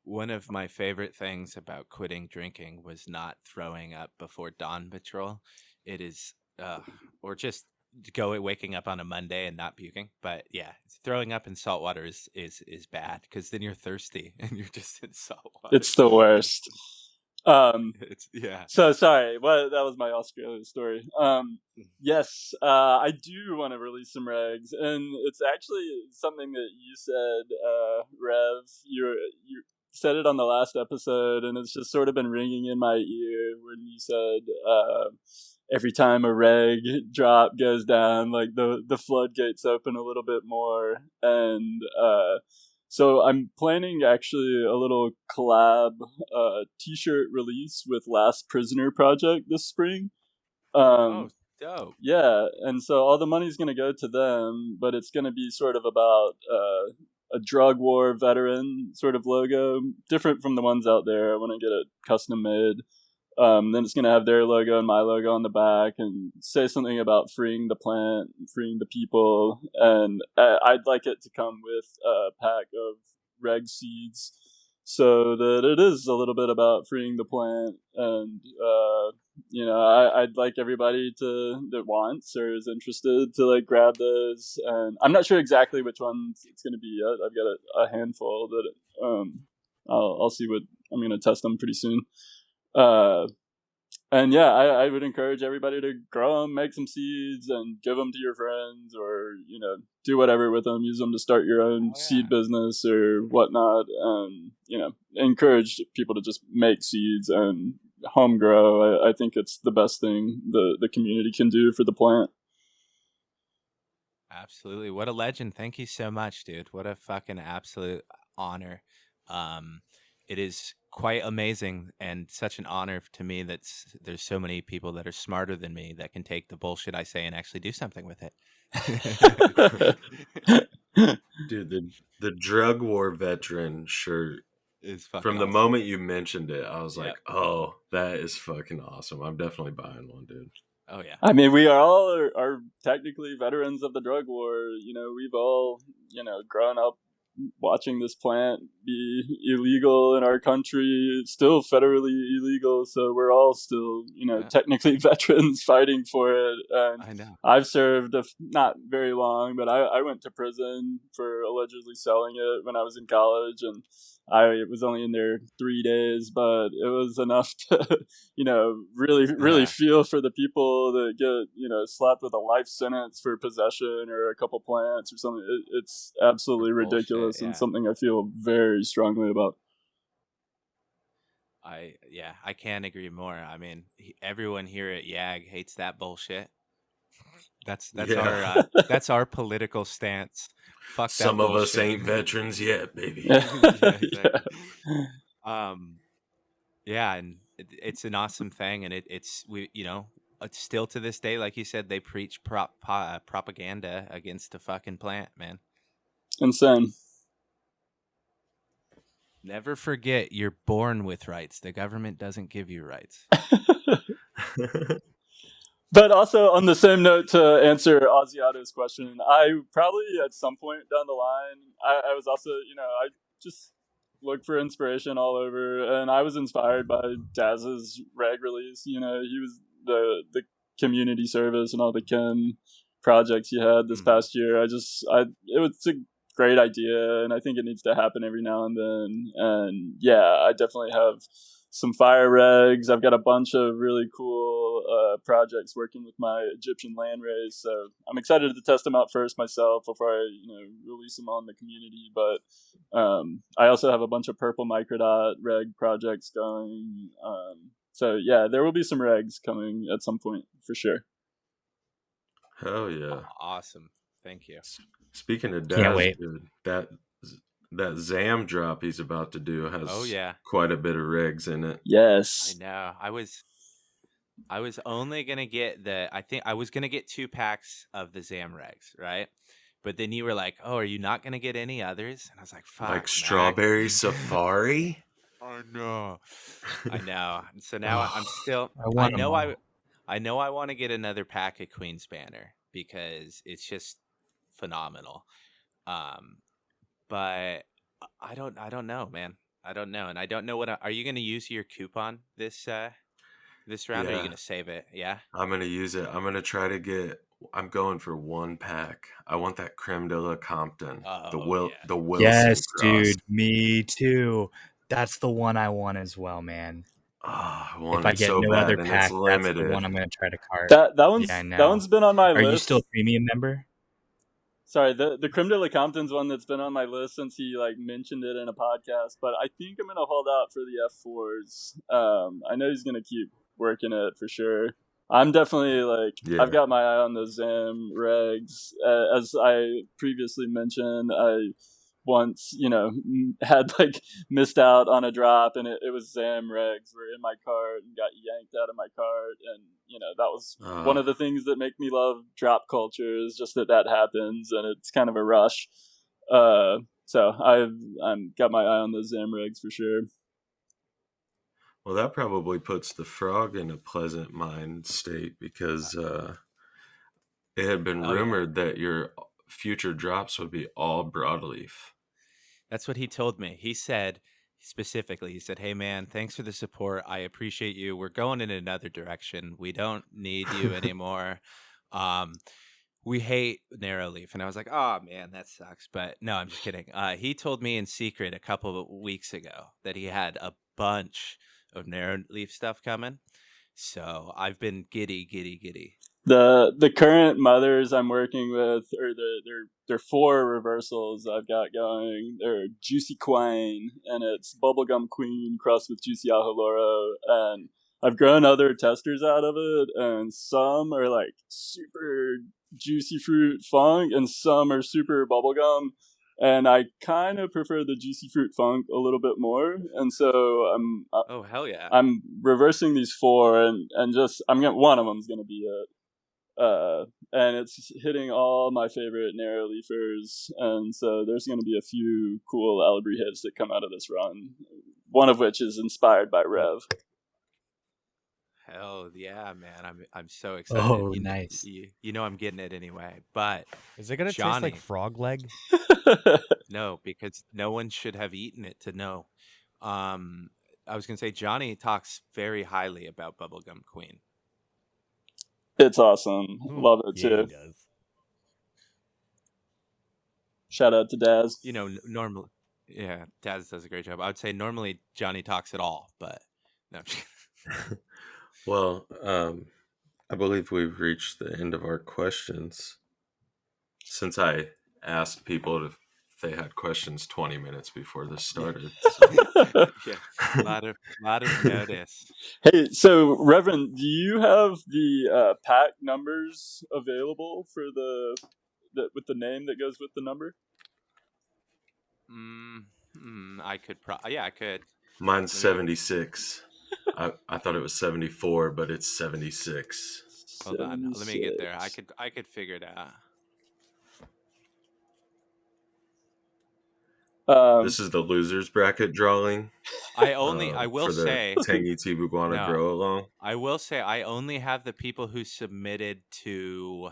One of my favorite things about quitting drinking was not throwing up before dawn patrol. It is, or just waking up on a Monday and not puking. But yeah, throwing up in salt water is bad, because then you're thirsty and you're just in salt water. It's the worst. Yeah. So sorry, that was my Australia story. Yes, I do want to release some regs, and it's actually something that you said, Rev. You said it on the last episode, and it's just sort of been ringing in my ear when you said, every time a reg drop goes down, like the floodgates open a little bit more. And so I'm planning actually a little collab t-shirt release with Last Prisoner Project this spring. Dope. Yeah, and so all the money's going to go to them, but it's going to be sort of about a drug war veteran sort of logo, different from the ones out there. I want to get it custom made. Then it's going to have their logo and my logo on the back, and say something about freeing the plant, freeing the people. And I'd like it to come with a pack of reg seeds, so that it is a little bit about freeing the plant. And, I'd like everybody that wants or is interested to like grab those. And I'm not sure exactly which ones it's going to be yet. I've got a handful that I'll see what I'm going to test them pretty soon. And yeah, I would encourage everybody to grow them, make some seeds, and give them to your friends, or do whatever with them. Use them to start your own seed business or whatnot. Encourage people to just make seeds and home grow. I think it's the best thing the community can do for the plant. Absolutely. What a legend. Thank you so much, dude. What a fucking absolute honor. It is quite amazing and such an honor to me that there's so many people that are smarter than me that can take the bullshit I say and actually do something with it. Dude, the drug war veteran shirt is fucking from the awesome. moment you mentioned it, I was like, oh, that is fucking awesome. I'm definitely buying one, dude. Oh yeah. I mean, we are technically veterans of the drug war. We've all grown up watching this plant be illegal in our country. It's still federally illegal, so we're all still technically veterans fighting for it. And I know. I've served not very long, but I went to prison for allegedly selling it when I was in college, and I was only in there 3 days, but it was enough to really feel for the people that get slapped with a life sentence for possession or a couple plants or something. It's absolutely ridiculous, and something I feel very strongly about. I can't agree more. I mean, everyone here at YAG hates that bullshit. That's that's our political stance. Fuck that Some of us bullshit. ain't veterans yet, baby. Exactly. And it's an awesome thing, and it's still to this day, like you said, they preach propaganda against the fucking plant, man. Insane. Never forget, you're born with rights. The government doesn't give you rights. But also, on the same note, to answer Asiato's question, I probably at some point down the line, I was also, I just look for inspiration all over, and I was inspired by Daz's reg release. He was the community service and all the Ken projects he had this past year. It was a great idea, and I think it needs to happen every now and then. And yeah, I definitely have some fire regs. I've got a bunch of really cool projects working with my Egyptian land race, so I'm excited to test them out first myself before I release them on the community. But I also have a bunch of purple microdot reg projects going. So yeah, there will be some regs coming at some point for sure. Hell yeah! Awesome, thank you. Speaking of Can't wait. dude, that Zam drop he's about to do has quite a bit of regs in it. Yes. I know. I was only gonna get I think I was gonna get 2 packs of the Zamregs, right? But then you were like, "Oh, are you not gonna get any others?" And I was like, Like "Fuck, Mac." strawberry safari. Oh no. I know. So now I'm Oh, still. I want them all. I know I want to get another pack of Queen's Banner because it's just phenomenal. Um, but I don't know, man. I don't know, and I don't know are you going to use your coupon this round? Or are you yeah. going to save it? Yeah. I'm gonna use it. I'm gonna try to get. I'm going for 1 pack. I want that creme de la Compton, Oh yeah. the Wilson Yes, cross. dude. Me too. That's the one I want as well, man. Ah, I If want I it get so no other bad, and it's pack, that's the one limited. I'm gonna try to cart. That Yeah, I that know. one's been on my Are you still a list. premium member? Sorry, the Creme de la Compton's one that's been on my list since he like mentioned it in a podcast. But I think I'm gonna hold out for the F4s. I know he's gonna keep working it for sure. I'm definitely like I've Yeah. got my eye on the Zam regs. As I previously mentioned, I once had like missed out on a drop, and it was Zam regs were in my cart and got yanked out of my cart, and that was one Uh, of the things that make me love drop culture is just that happens, and it's kind of a rush. So I'm got my eye on those Zam regs for sure. well, that probably puts the frog in a pleasant mind state because it had been Oh yeah. rumored that your future drops would be all broadleaf. That's what he told me. He said specifically, he said, "Hey man, thanks for the support. I appreciate you. We're going in another direction. We don't need you anymore. Um, we hate narrow leaf." And I was like, "Oh man, that sucks." But no, I'm just kidding. He told me in secret a couple of weeks ago that he had a bunch of narrow leaf stuff coming. So I've been giddy. The current mothers I'm working with, or they're 4 reversals I've got going. They're Juicy Queen, and it's Bubblegum Queen crossed with Juicy Aholoro, and I've grown other testers out of it, and some are like super juicy fruit funk, and some are super bubblegum. And I kind of prefer the juicy fruit funk a little bit more, and so Oh hell yeah. I'm reversing these 4, and just one of them's gonna be it. And it's hitting all my favorite narrow leafers, and so there's going to be a few cool Alebrije hits that come out of this run. One of which is inspired by Rev. Hell yeah, man. I'm so excited. Oh, nice. You know I'm getting it anyway. But Is it gonna taste Johnny, like frog leg? no, because no one should have eaten it to know. Um, I was gonna say Johnny talks very highly about Bubblegum Queen. It's awesome. Love it Yeah, he too. does. Shout out to Daz. You know, normally, yeah, Daz does a great job. I would say normally Johnny talks at all, but no. I'm just kidding. Well, I believe we've reached the end of our questions. Since I asked people if they had questions 20 minutes before this started. So. Yeah, a lot of notice. Hey, so Reverend, do you have the pack numbers available for the with the name that goes with the number? I could yeah, I could. Mine's 76. I thought it was 74, but it's 76. Hold on, let me get there. 76. I could figure it out. This is the losers bracket drawing. I will for the say Tangy Tibuguana no. grow along. I will say I only have the people who submitted to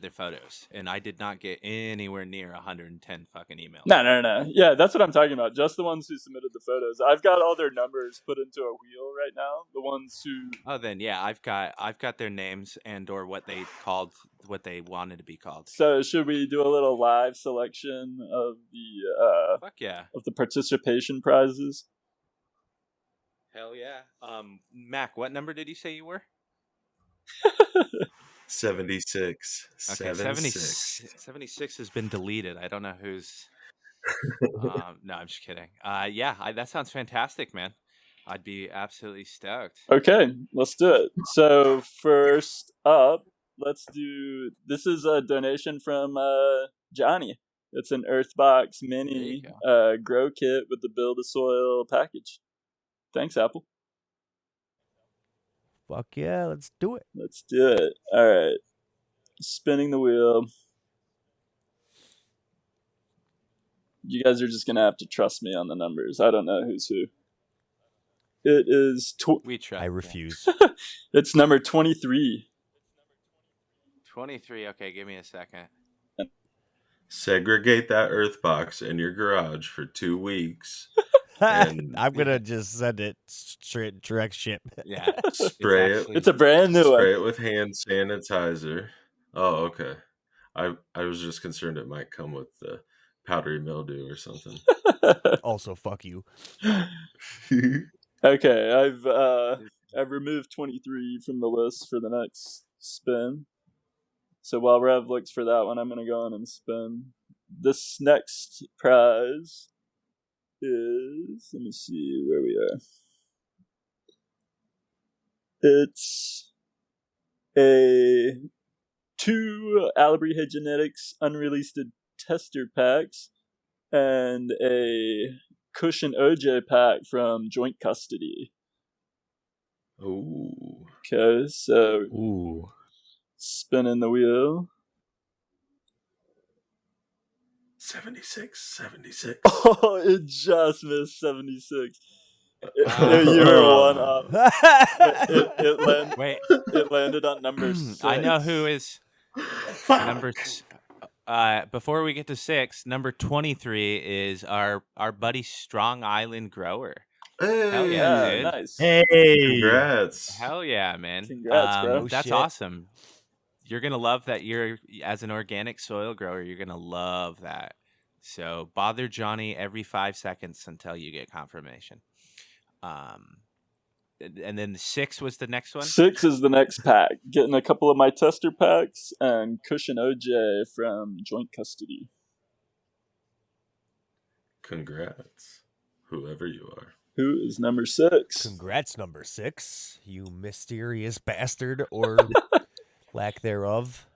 their photos, and I did not get anywhere near 110 fucking emails. No. Yeah, that's what I'm talking about. Just the ones who submitted the photos. I've got all their numbers put into a wheel right now. The ones who. Oh, then yeah, I've got their names and or what they wanted to be called. So should we do a little live selection of the Fuck yeah. of the participation prizes? Hell yeah. Mac, what number did you say you were? 76. Okay, 76 has been deleted. I don't know who's. No, I'm just kidding. Yeah, that sounds fantastic, man. I'd be absolutely stoked. Okay, let's do it. So first up, let's do. This is a donation from Johnny. It's an Earthbox Mini grow kit with the Build a Soil package. Thanks, Apple. Fuck yeah, let's do it. Let's do it. All right. Spinning the wheel. You guys are just going to have to trust me on the numbers. I don't know who's who. It is... We try. I refuse. It's number 23. 23. Okay, give me a second. Segregate that earth box in your garage for 2 weeks. And I'm gonna just send it straight direct ship. Yeah. spray actually- It's a brand new spray one. it with hand sanitizer. Oh, okay. I was just concerned it might come with the powdery mildew or something. Also, fuck you. Okay, I've removed 23 from the list for the next spin. So while Rev looks for that one, I'm going to go on and spin. This next prize is... Let me see where we are. It's a 2 Alebrije Genetics unreleased tester packs and a Cushion OJ pack from Joint Custody. Ooh. Okay, so Ooh. spinning the wheel. 76. Oh, it just missed 76. Wow. You were one up. Wait, It landed on number 6. I know who is number. Before we get to 6, number 23 is our buddy Strong Island Grower. Hey, Hell Yeah, dude. nice. congrats. Hell yeah, man. Congrats, bro. Oh, That's shit. awesome. You're going to love that. As an organic soil grower, you're going to love that. So bother Johnny every 5 seconds until you get confirmation. And then 6 was the next one? 6 is the next pack. Getting a couple of my tester packs and Cushion OJ from Joint Custody. Congrats, whoever you are. Who is number 6? Congrats, number 6, you mysterious bastard, or lack thereof.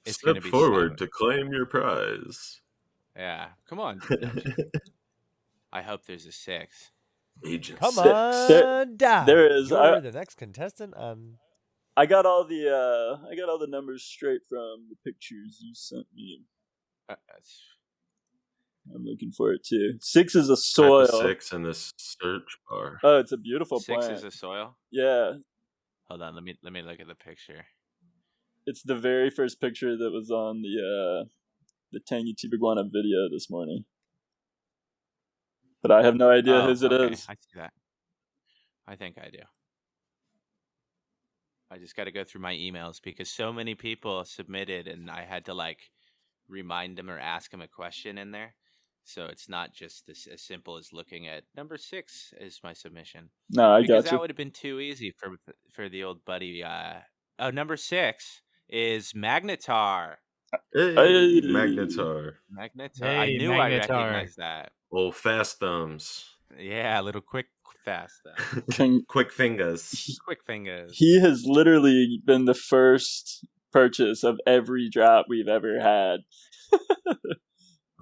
It's Step gonna be forward so- to claim your prize. Yeah. Come on. I hope there's a 6. Agent Come 6. on down. there is. You're the next contestant on. I got all the numbers straight from the pictures you sent me. I'm looking for it too. 6 is a Type soil. of 6 in this search bar. Oh, it's a beautiful 6 plant. is a soil. Yeah, Hold on. Let me look at the picture. it's the very first picture that was on the Tangy Tibiguana video this morning. But I have no idea whose it is. I see that. I think I do. I just got to go through my emails because so many people submitted, and I had to remind them or ask them a question in there. So it's not just as simple as looking at number 6 is my submission. No, I Because got that you. would have been too easy for the old buddy. Number 6 is Magnetar. Hey, Hey. Magnetar. Magnetar. I Hey, knew I Magnetar. recognized that. Oh, fast thumbs. Yeah, a little quick, fast. Quick fingers. Quick fingers. He has literally been the first purchase of every drop we've ever had.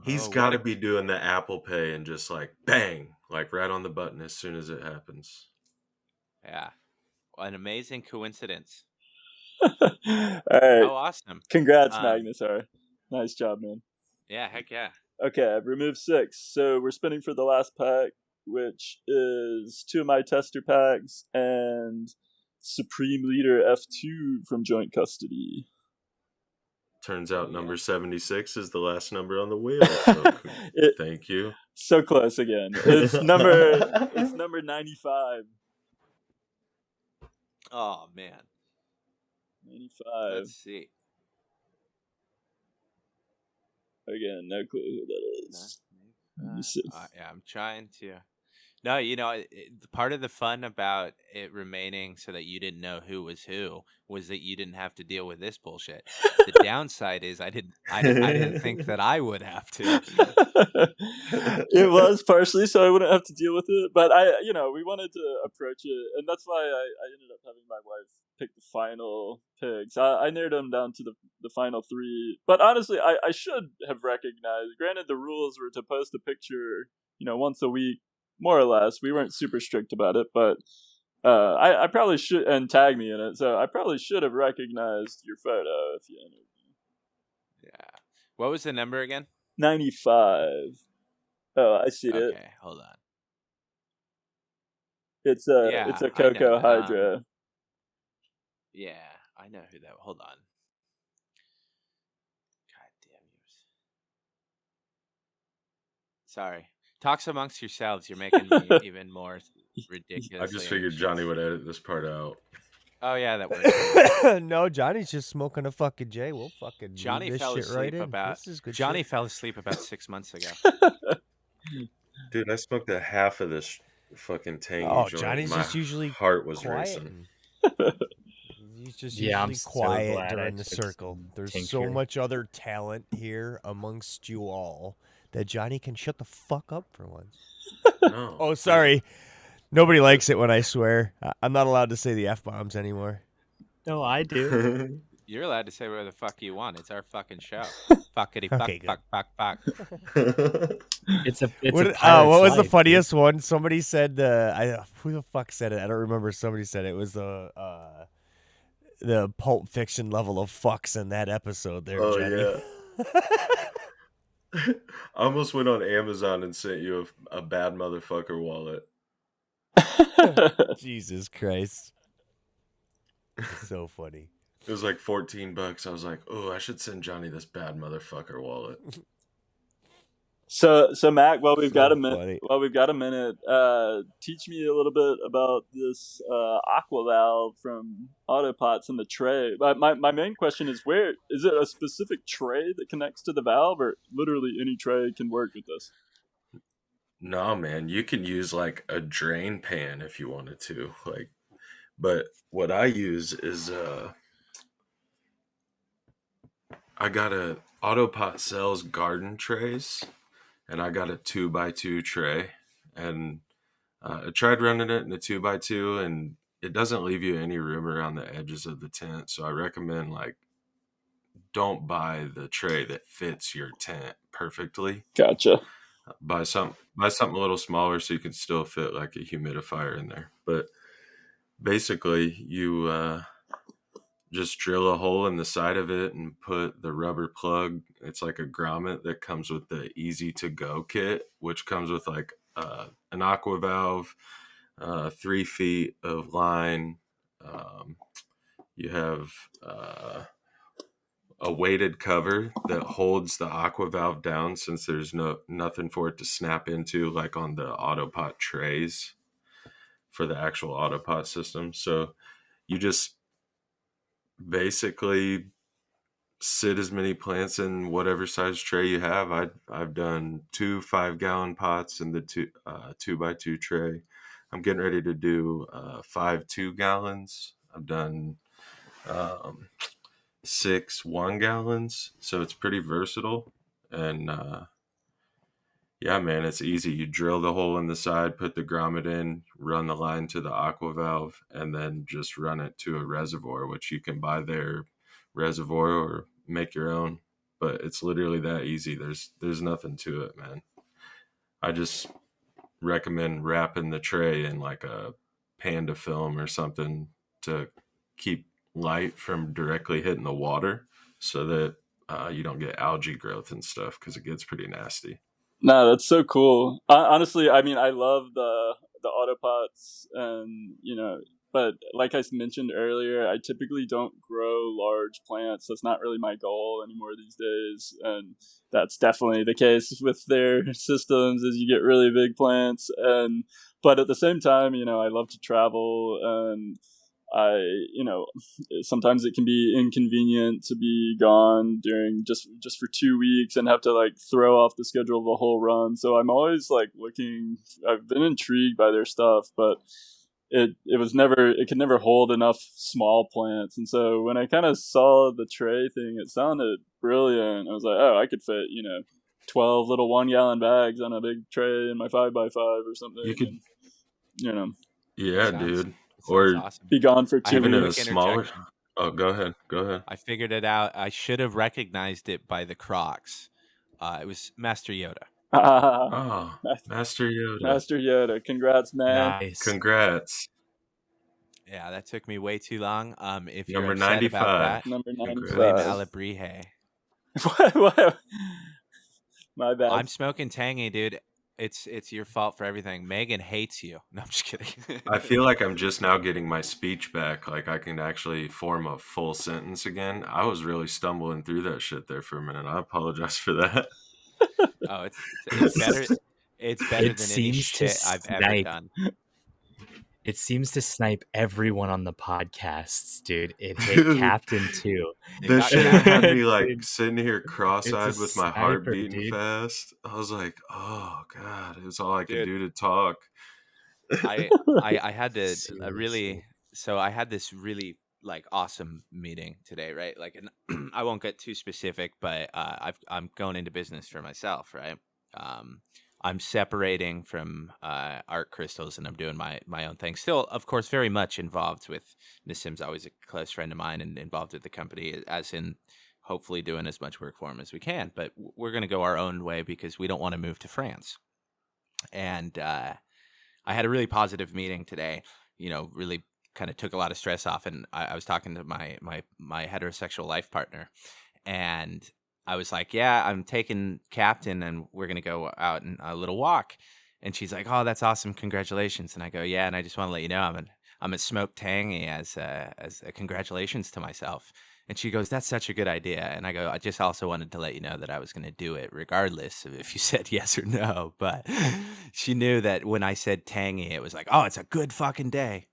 He's Oh, got to what a- be doing the Apple Pay and just bang, right on the button as soon as it happens. Yeah. An amazing coincidence. All right. How awesome. Congrats, Um, Magnusar. Nice job, man. Yeah, heck yeah. Okay, I've removed 6. So we're spinning for the last pack, which is 2 of my tester packs and Supreme Leader F2 from Joint Custody. Turns out number 76 is the last number on the wheel. So thank you. So close again. It's number 95. Oh, man. 95. Let's see. Again, no clue who that is. Let me see. Yeah, I'm trying to. No, part of the fun about it remaining so that you didn't know who was that you didn't have to deal with this bullshit. The downside is I didn't think that I would have to. It was partially so I wouldn't have to deal with it, but we wanted to approach it, and that's why I ended up having my wife pick the final picks. I narrowed them down to the final 3, but honestly, I should have recognized. Granted, the rules were to post a picture, once a week, more or less. We weren't super strict about it, but I probably should, and tag me in it. So I probably should have recognized your photo if you entered me. Yeah. What was the number again? 95. Oh, I see it. Okay, hold on. It's Yeah, a I know. Cocoa Hydra. Yeah, I know who that. Hold on. God damn you. Sorry. Talks amongst yourselves. You're making me even more ridiculous. I just figured Johnny would edit this part out. Oh yeah, that works. No, Johnny's just smoking a fucking J. We'll fucking Johnny leave this fell shit asleep right in. about. This is good Johnny shit. fell asleep about 6 months ago. Dude, I smoked a half of this fucking tangy Oh, joint. Johnny's My just usually heart was quiet. racing. He's just Yeah, I'm usually so quiet glad I during the took circle. some There's tincture. so much other talent here amongst you all that Johnny can shut the fuck up for once. No. Oh, sorry. Nobody likes it when I swear. I'm not allowed to say the F-bombs anymore. No, I do. You're allowed to say whatever the fuck you want. It's our fucking show. Fuckity fuck, Okay, good. fuck. It's a What pirate's was the life, funniest one? Somebody said who the fuck said it? I don't remember. Somebody said it was the Pulp Fiction level of fucks in that episode there, Oh, Jenny. I almost went on Amazon and sent you a bad motherfucker wallet. Jesus Christ. So funny. It was like $14. I was like, oh, I should send Johnny this bad motherfucker wallet. So Mac, while we've So got a funny. minute, teach me a little bit about this aqua valve from Autopots in the tray. My main question is, where is it a specific tray that connects to the valve, or literally any tray can work with this? No, man, you can use like a drain pan if you wanted to. But what I use is I got a Autopot sells garden trays, and I got a 2x2 tray, and I tried running it in a 2x2, and it doesn't leave you any room around the edges of the tent. So I recommend don't buy the tray that fits your tent perfectly. Gotcha. Buy something a little smaller so you can still fit like a humidifier in there. But basically, you just drill a hole in the side of it and put the rubber plug. It's like a grommet that comes with the easy to go kit, which comes with like an aqua valve, 3 feet of line. You have a weighted cover that holds the aqua valve down, since there's nothing for it to snap into like on the Autopot trays for the actual Autopot system. So you just basically sit as many plants in whatever size tray you have. I've done 2 5-gallon pots in the 2x2 tray. I'm getting ready to do 5 2-gallons. I've done 6 1-gallons, so it's pretty versatile. And yeah, man, it's easy. You drill the hole in the side, put the grommet in, run the line to the aqua valve, and then just run it to a reservoir, which you can buy their reservoir or make your own. But it's literally that easy. There's nothing to it, man. I just recommend wrapping the tray in like a panda film or something to keep light from directly hitting the water, so that you don't get algae growth and stuff, because it gets pretty nasty. No, that's so cool. Honestly, I mean, I love the Autopots, and but like I mentioned earlier, I typically don't grow large plants. That's not really my goal anymore these days, and that's definitely the case with their systems. As you get really big plants, but at the same time, I love to travel, and sometimes it can be inconvenient to be gone during just for 2 weeks and have to like throw off the schedule of a whole run. So I'm always like looking. I've been intrigued by their stuff, but it could never hold enough small plants. And so when I kind of saw the tray thing, it sounded brilliant. I was like, oh, I could fit 12 little 1-gallon bags on a big tray in my 5x5 or something. You could, and, yeah, dude. Or awesome. Be gone for 2 even in a weeks. smaller. Oh, go ahead. I figured it out. I should have recognized it by the Crocs. It was Master Yoda. Oh, Master Yoda. Master Yoda. Congrats, man. Nice. Congrats. Yeah, that took me way too long. If you're Number upset about 95. that, Number blame 95. Alebrije. What? My bad. I'm smoking tangy, dude. It's your fault for everything. Megan hates you. No, I'm just kidding. I feel like I'm just now getting my speech back. Like I can actually form a full sentence again. I was really stumbling through that shit there for a minute. I apologize for that. Oh, it's better. It's better It than any seems to shit I've ever snipe. done. It seems to snipe everyone on the podcasts, dude. It hit Dude, Captain too. It that got shit Captain. had me like Dude, sitting here it's a cross-eyed with my heart sniper, beating dude. fast. I was like, oh God, it was all I could Dude, do to talk. I had to Seriously. so I had this really like awesome meeting today, right? Like, and I won't get too specific, but I'm going into business for myself, right? Um, I'm separating from art crystals, and I'm doing my own thing. Still, of course, very much involved with Nissim's always a close friend of mine, and involved with the company, as in hopefully doing as much work for him as we can. But we're going to go our own way because we don't want to move to France, and I had a really positive meeting today. Really kind of took a lot of stress off, and I was talking to my heterosexual life partner, and I was like, "Yeah, I'm taking Captain, and we're gonna go out on a little walk." And she's like, "Oh, that's awesome! Congratulations!" And I go, "Yeah," and I just want to let you know I'm a smoked tangy as a congratulations to myself. And she goes, "That's such a good idea." And I go, "I just also wanted to let you know that I was going to do it regardless of if you said yes or no." But she knew that when I said tangy, it was like, "Oh, it's a good fucking day."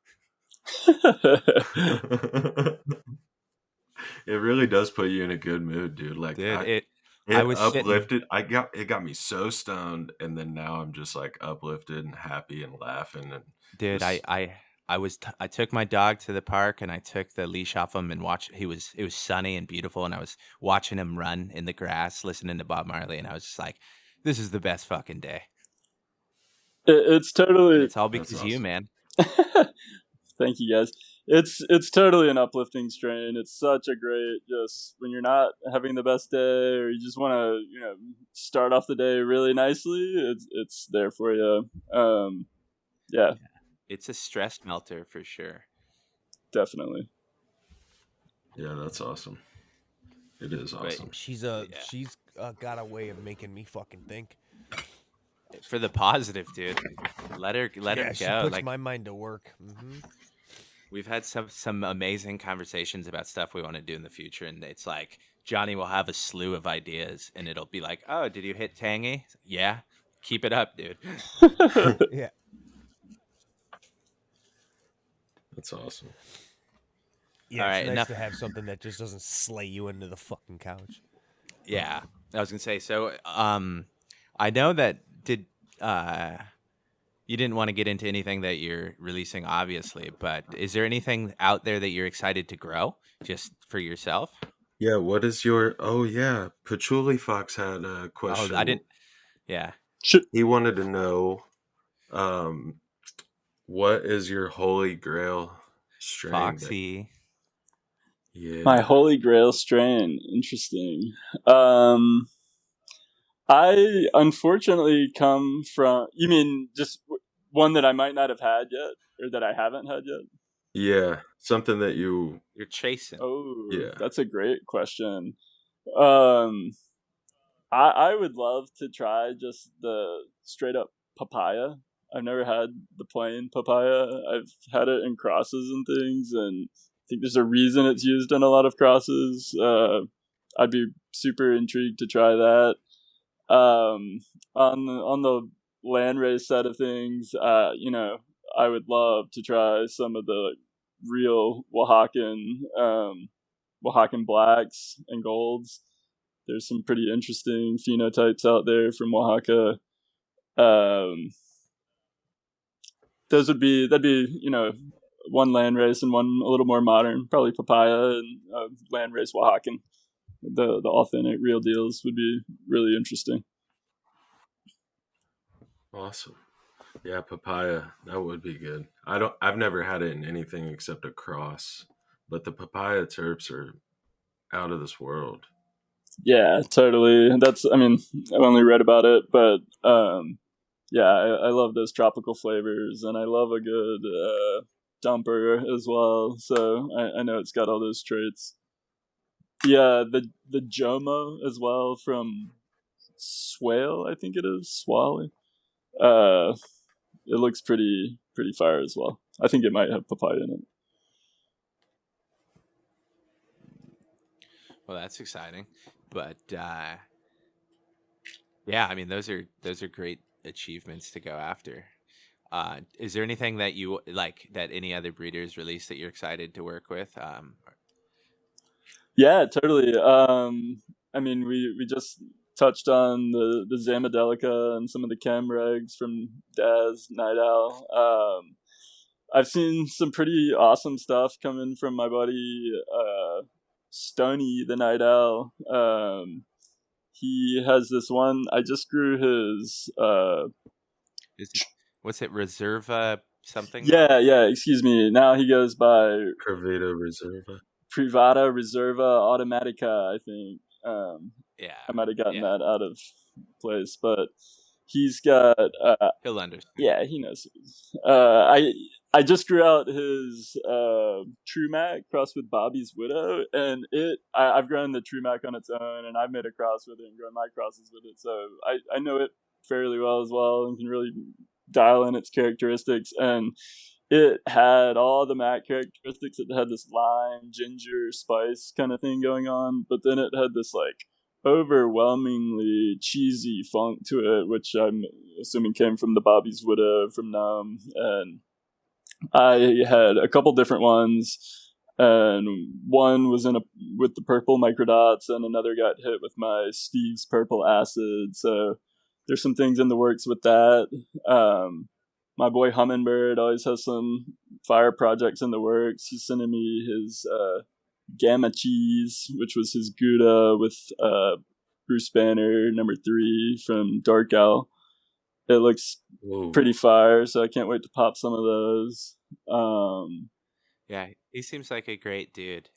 It really does put you in a good mood, dude. Like Dude, it I was sitting, uplifted. It got me so stoned, and then now I'm just like uplifted and happy and laughing and dude, just I took my dog to the park, and I took the leash off him and watched. It was sunny and beautiful, and I was watching him run in the grass, listening to Bob Marley, and I was just like, "This is the best fucking day." It's And totally. it's all that's because of you, awesome. man. Thank you, guys. It's totally an uplifting strain. It's such a great, just when you're not having the best day, or you just want to start off the day really nicely. It's there for you. Yeah, It's a stress melter for sure. definitely. Yeah, that's awesome. It is But awesome. She's yeah, got a way of making me fucking think. for the positive, dude. Let her Yeah, she go. puts Like, my mind to work. Mm-hmm. we've had some amazing conversations about stuff we want to do in the future, and it's like Johnny will have a slew of ideas, and it'll be like, "Oh, did you hit tangy? Yeah, keep it up, dude." Yeah. That's awesome. Yeah, All it's right, nice enough. to have something that just doesn't slay you into the fucking couch. Yeah, I was gonna say. So, I know that you didn't want to get into anything that you're releasing, obviously, but is there anything out there that you're excited to grow just for yourself? Yeah, what is your oh yeah, Patchouli Fox had a Oh, I question. didn't. Yeah, He wanted to know um what is your holy grail strain that Foxy. My yeah. holy grail strain. Interesting. Um, I unfortunately come from. You mean just one that I might not have had yet, or that I haven't had yet? Yeah, something that you You're chasing. Oh, yeah. that's a great question. Um, I would love to try just the straight up papaya. I've never had the plain papaya. I've had it in crosses and things, and I think there's a reason it's used in a lot of crosses. I'd be super intrigued to try that. On the landrace side of things, I would love to try some of the real Oaxacan blacks and golds. There's some pretty interesting phenotypes out there from Oaxaca. Um, that'd be one landrace and one a little more modern, probably papaya and landrace Oaxacan. The authentic real deals would be really interesting. Awesome. Yeah, papaya, that would be good. I've never had it in anything except a cross, but the papaya terps are out of this world. Yeah, totally. I mean, I've only read about it, but yeah, I love those tropical flavors, and I love a good dumper as well, so I know it's got all those traits. Yeah, the Jomo as well from Swale, I think it is Swale. It looks pretty fire as well. I think it might have papaya in it. Well, that's exciting, but yeah, I mean those are great achievements to go after. Is there anything that you like that any other breeders release that you're excited to work with? Yeah, totally. I mean, we just touched on the Zamadelica and some of the chem regs from Daz Night Owl. I've seen some pretty awesome stuff coming from my buddy Stony the Night Owl. He has this one. I just grew his. What's it? Reserva something? Yeah. Excuse me. Now he goes by Privada Reserva. Privada Reserva Automatica, I think. Yeah. I might have gotten that out of place, but he's got. He'll understand. Yeah, he knows. I just grew out his True Mack crossed with Bobby's Widow, and I've grown the True Mack on its own, and I've made a cross with it and grown my crosses with it, so I know it fairly well as well, and can really dial in its characteristics. And it had all the Mack characteristics. It had this lime, ginger, spice kind of thing going on, but then it had this like overwhelmingly cheesy funk to it, which I'm assuming came from the Bobby's Widow from Numb. And I had a couple different ones, and one was with the purple microdots, and another got hit with my Steve's purple acid. So there's some things in the works with that. My boy Hummingbird always has some fire projects in the works. He's sending me his Gamma Cheese, which was his Gouda with Bruce Banner number 3 from Dark Owl. It looks pretty fire, so I can't wait to pop some of those. Yeah, he seems like a great dude.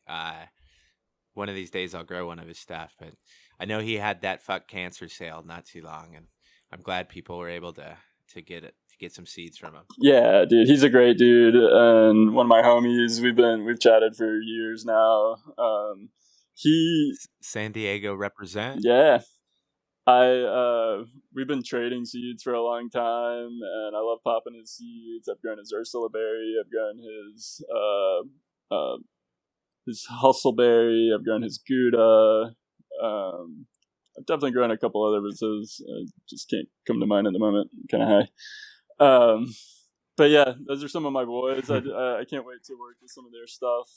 One of these days I'll grow one of his stuff, but I know he had that fuck cancer sale not too long, and I'm glad people were able to get some seeds from him. Yeah, dude, he's a great dude, and one of my homies. We've chatted for years now. He San Diego represent. Yeah, we've been trading seeds for a long time, and I love popping his seeds. I've grown his Ursula berry. I've grown his Hustleberry. I've grown his Gouda. I've definitely grown a couple other verses. I just can't come to mind at the moment. I'm kind of high. But yeah, those are some of my boys. I can't wait to work with some of their stuff.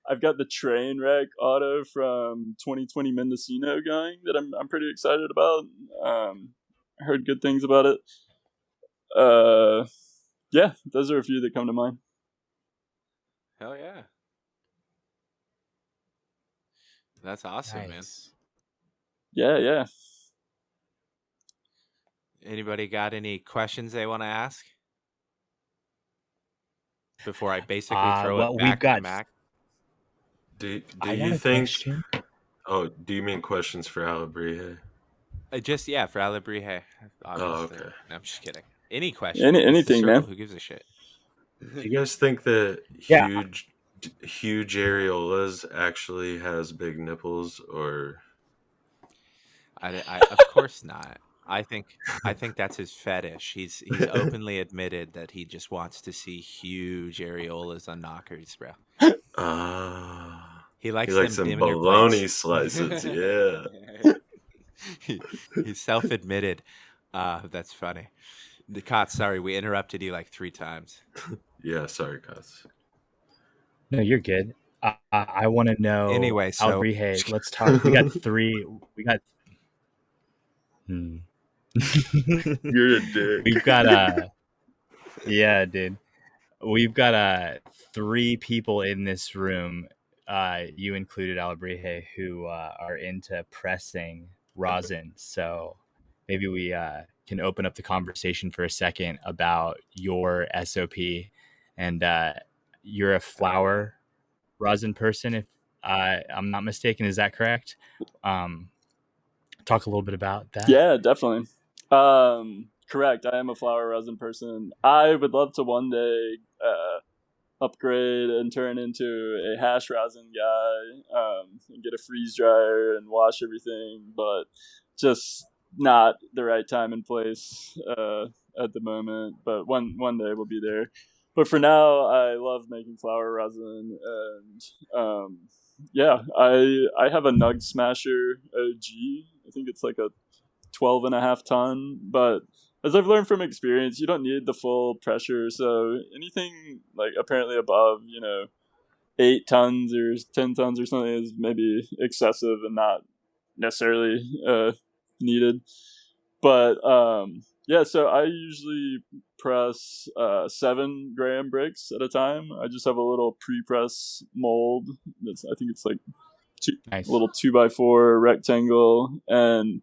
I've got the Trainwreck auto from 2020 Mendocino going that I'm pretty excited about. I heard good things about it. Yeah, those are a few that come to mind. Hell yeah. That's awesome, man. Yeah. Anybody got any questions they want to ask? Before I basically throw it back to Mac. Do you think? Oh, do you mean questions for Alebrije? For Alebrije. Obviously. Okay. No, I'm just kidding. Any question? Anything, man. Who gives a shit? Do you guys think that huge areolas actually has big nipples, or? Of course not. I think that's his fetish. He's openly admitted that he just wants to see huge areolas on knockers, bro. He likes them bologna slices. Yeah. He's self-admitted. That's funny. The Cots, sorry, we interrupted you like 3 times. Yeah, sorry, Cots. No, you're good. I want to know. Anyway, so Alebrije, let's talk. We got 3. We got. You're a dick. We've got yeah, dude. We've got 3 people in this room. You included, Alebrije, who are into pressing rosin. So maybe we can open up the conversation for a second about your SOP. And you're a flower rosin person, if I'm not mistaken. Is that correct? Talk a little bit about that. Yeah, definitely. Correct. I am a flower resin person. I would love to one day upgrade and turn into a hash rosin guy, and get a freeze dryer and wash everything, but just not the right time and place at the moment. But one day we'll be there. But for now, I love making flower resin, and yeah, I have a Nug Smasher OG. I think it's like a 12.5 ton, but as I've learned from experience, you don't need the full pressure. So anything like apparently above, 8 tons or 10 tons or something is maybe excessive and not necessarily needed. But yeah, so I usually press 7-gram bricks at a time. I just have a little pre-press mold. I think it's like Nice. a little 2x4 rectangle, and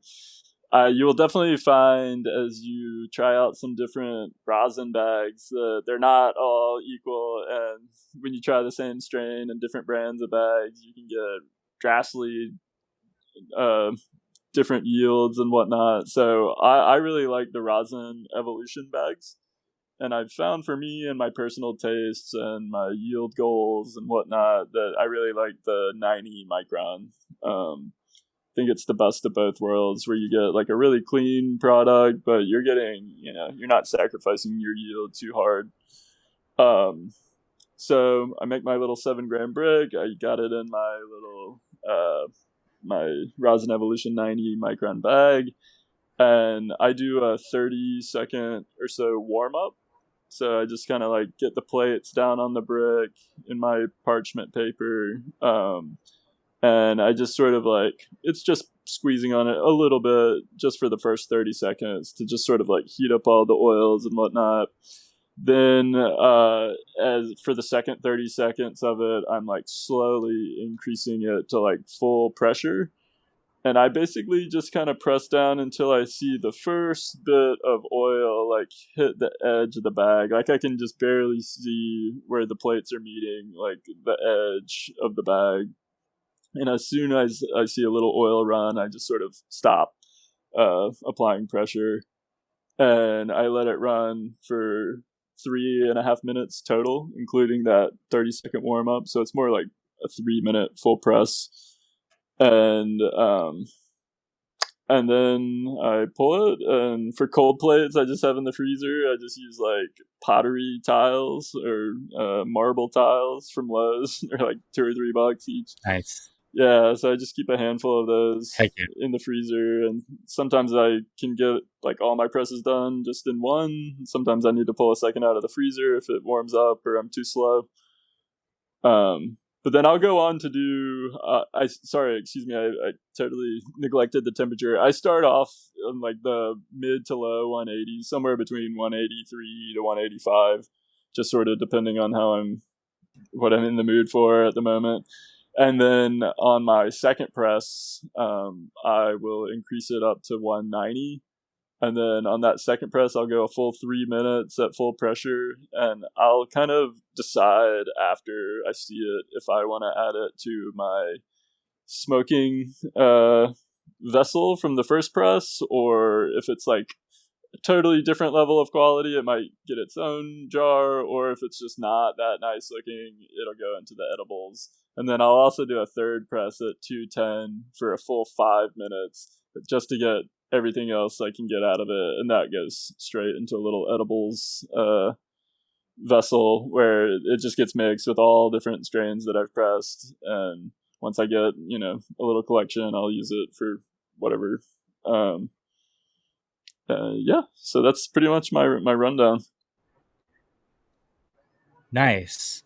you will definitely find as you try out some different rosin bags that they're not all equal, and when you try the same strain and different brands of bags, you can get drastically different yields and whatnot. So I really like the rosin evolution bags, and I've found for me and my personal tastes and my yield goals and whatnot that I really like the 90 micron. I think it's the best of both worlds, where you get like a really clean product, but you're getting, you're not sacrificing your yield too hard. So I make my little 7-gram brick. I got it in my little my Rosin Evolution 90 micron bag, and I do a 30-second or so warm up. So I just kind of like get the plates down on the brick in my parchment paper, and I just sort of like, it's just squeezing on it a little bit just for the first 30 seconds to just sort of like heat up all the oils and whatnot. Then as for the second 30 seconds of it, I'm like slowly increasing it to like full pressure. And I basically just kind of press down until I see the first bit of oil like hit the edge of the bag. Like I can just barely see where the plates are meeting, like the edge of the bag. And as soon as I see a little oil run, I just sort of stop applying pressure, and I let it run for 3.5 minutes total, including that 30-second warm up. So it's more like a 3-minute full press, and then I pull it. And for cold plates, I just have in the freezer. I just use like pottery tiles or marble tiles from Lowe's. They're like $2 or $3 each. Nice. Yeah, so I just keep a handful of those Heck yeah. in the freezer, and sometimes I can get like all my presses done just in one. Sometimes I need to pull a second out of the freezer if it warms up or I'm too slow. But then I'll go on to do. I totally neglected the temperature. I start off on like the mid to low 180s, somewhere between 183 to 185, just sort of depending on what I'm in the mood for at the moment. And then on my second press, I will increase it up to 190. And then on that second press, I'll go a full 3 minutes at full pressure. And I'll kind of decide after I see it if I want to add it to my smoking vessel from the first press, or if it's like a totally different level of quality, it might get its own jar, or if it's just not that nice looking, it'll go into the edibles. And then I'll also do a third press at 210 for a full 5 minutes, just to get everything else I can get out of it, and that goes straight into a little edibles vessel where it just gets mixed with all different strains that I've pressed. And once I get a little collection, I'll use it for whatever. Yeah, so that's pretty much my rundown. Nice.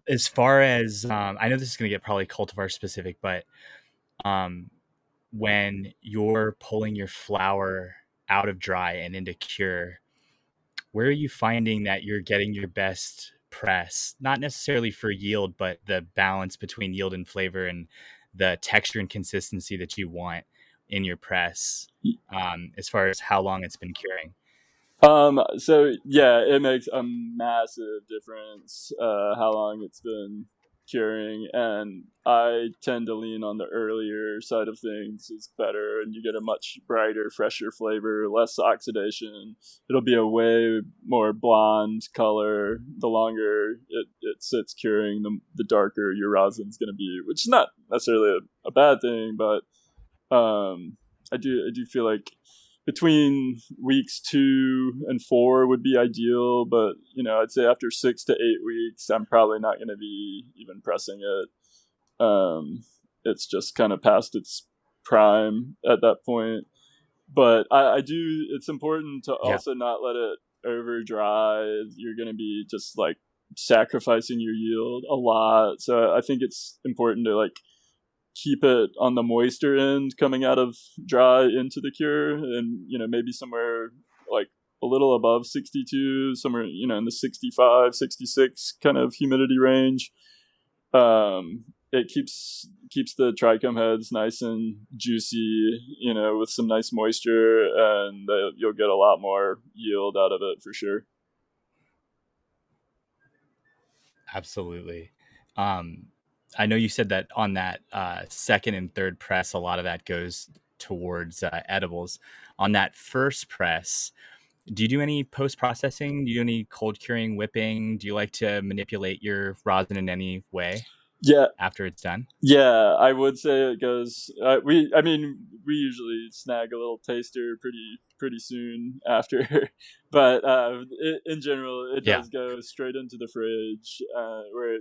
As far as I know, this is going to get probably cultivar specific, but when you're pulling your flower out of dry and into cure, where are you finding that you're getting your best press? Not necessarily for yield, but the balance between yield and flavor and the texture and consistency that you want in your press, as far as how long it's been curing. So yeah, it makes a massive difference how long it's been curing, and I tend to lean on the earlier side of things is better, and you get a much brighter, fresher flavor, less oxidation. It'll be a way more blonde color. The longer it sits curing, the darker your rosin's going to be, which is not necessarily a bad thing, but I do feel like between weeks 2 and 4 would be ideal, but I'd say after 6 to 8 weeks, I'm probably not going to be even pressing it. It's just kind of past its prime at that point. But I do. It's important to also not let it over dry. You're going to be just like sacrificing your yield a lot. So I think it's important to like keep it on the moister end coming out of dry into the cure, and maybe somewhere like a little above 62, somewhere in the 65, 66 kind of humidity range. It keeps the trichome heads nice and juicy, with some nice moisture, and you'll get a lot more yield out of it for sure. Absolutely. I know you said that on that second and third press, a lot of that goes towards edibles. On that first press, do you do any post-processing? Do you do any cold curing, whipping? Do you like to manipulate your rosin in any way? Yeah. After it's done? Yeah, I would say it goes. We usually snag a little taster pretty soon after, but in general, it does go straight into the fridge, where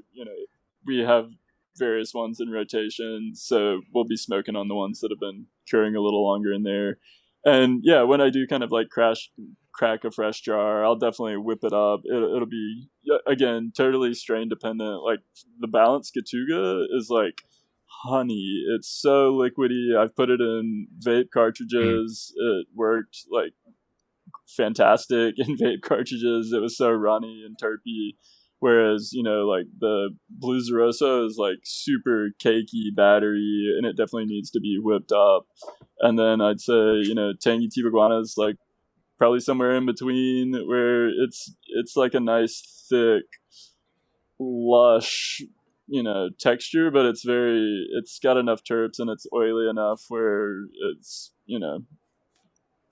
we have various ones in rotation, so we'll be smoking on the ones that have been curing a little longer in there. And yeah, when I do kind of like crack a fresh jar, I'll definitely whip it up. It'll be, again, totally strain dependent. Like the balanced Katuga is like honey. It's so liquidy. I've put it in vape cartridges. It worked like fantastic in vape cartridges. It was so runny and terpy. Whereas, like the Blue Zerosa is like super cakey battery, and it definitely needs to be whipped up. And then I'd say, Tangy Tibaguana is like probably somewhere in between, where it's like a nice thick, lush, texture, but it's got enough terps and it's oily enough where it's,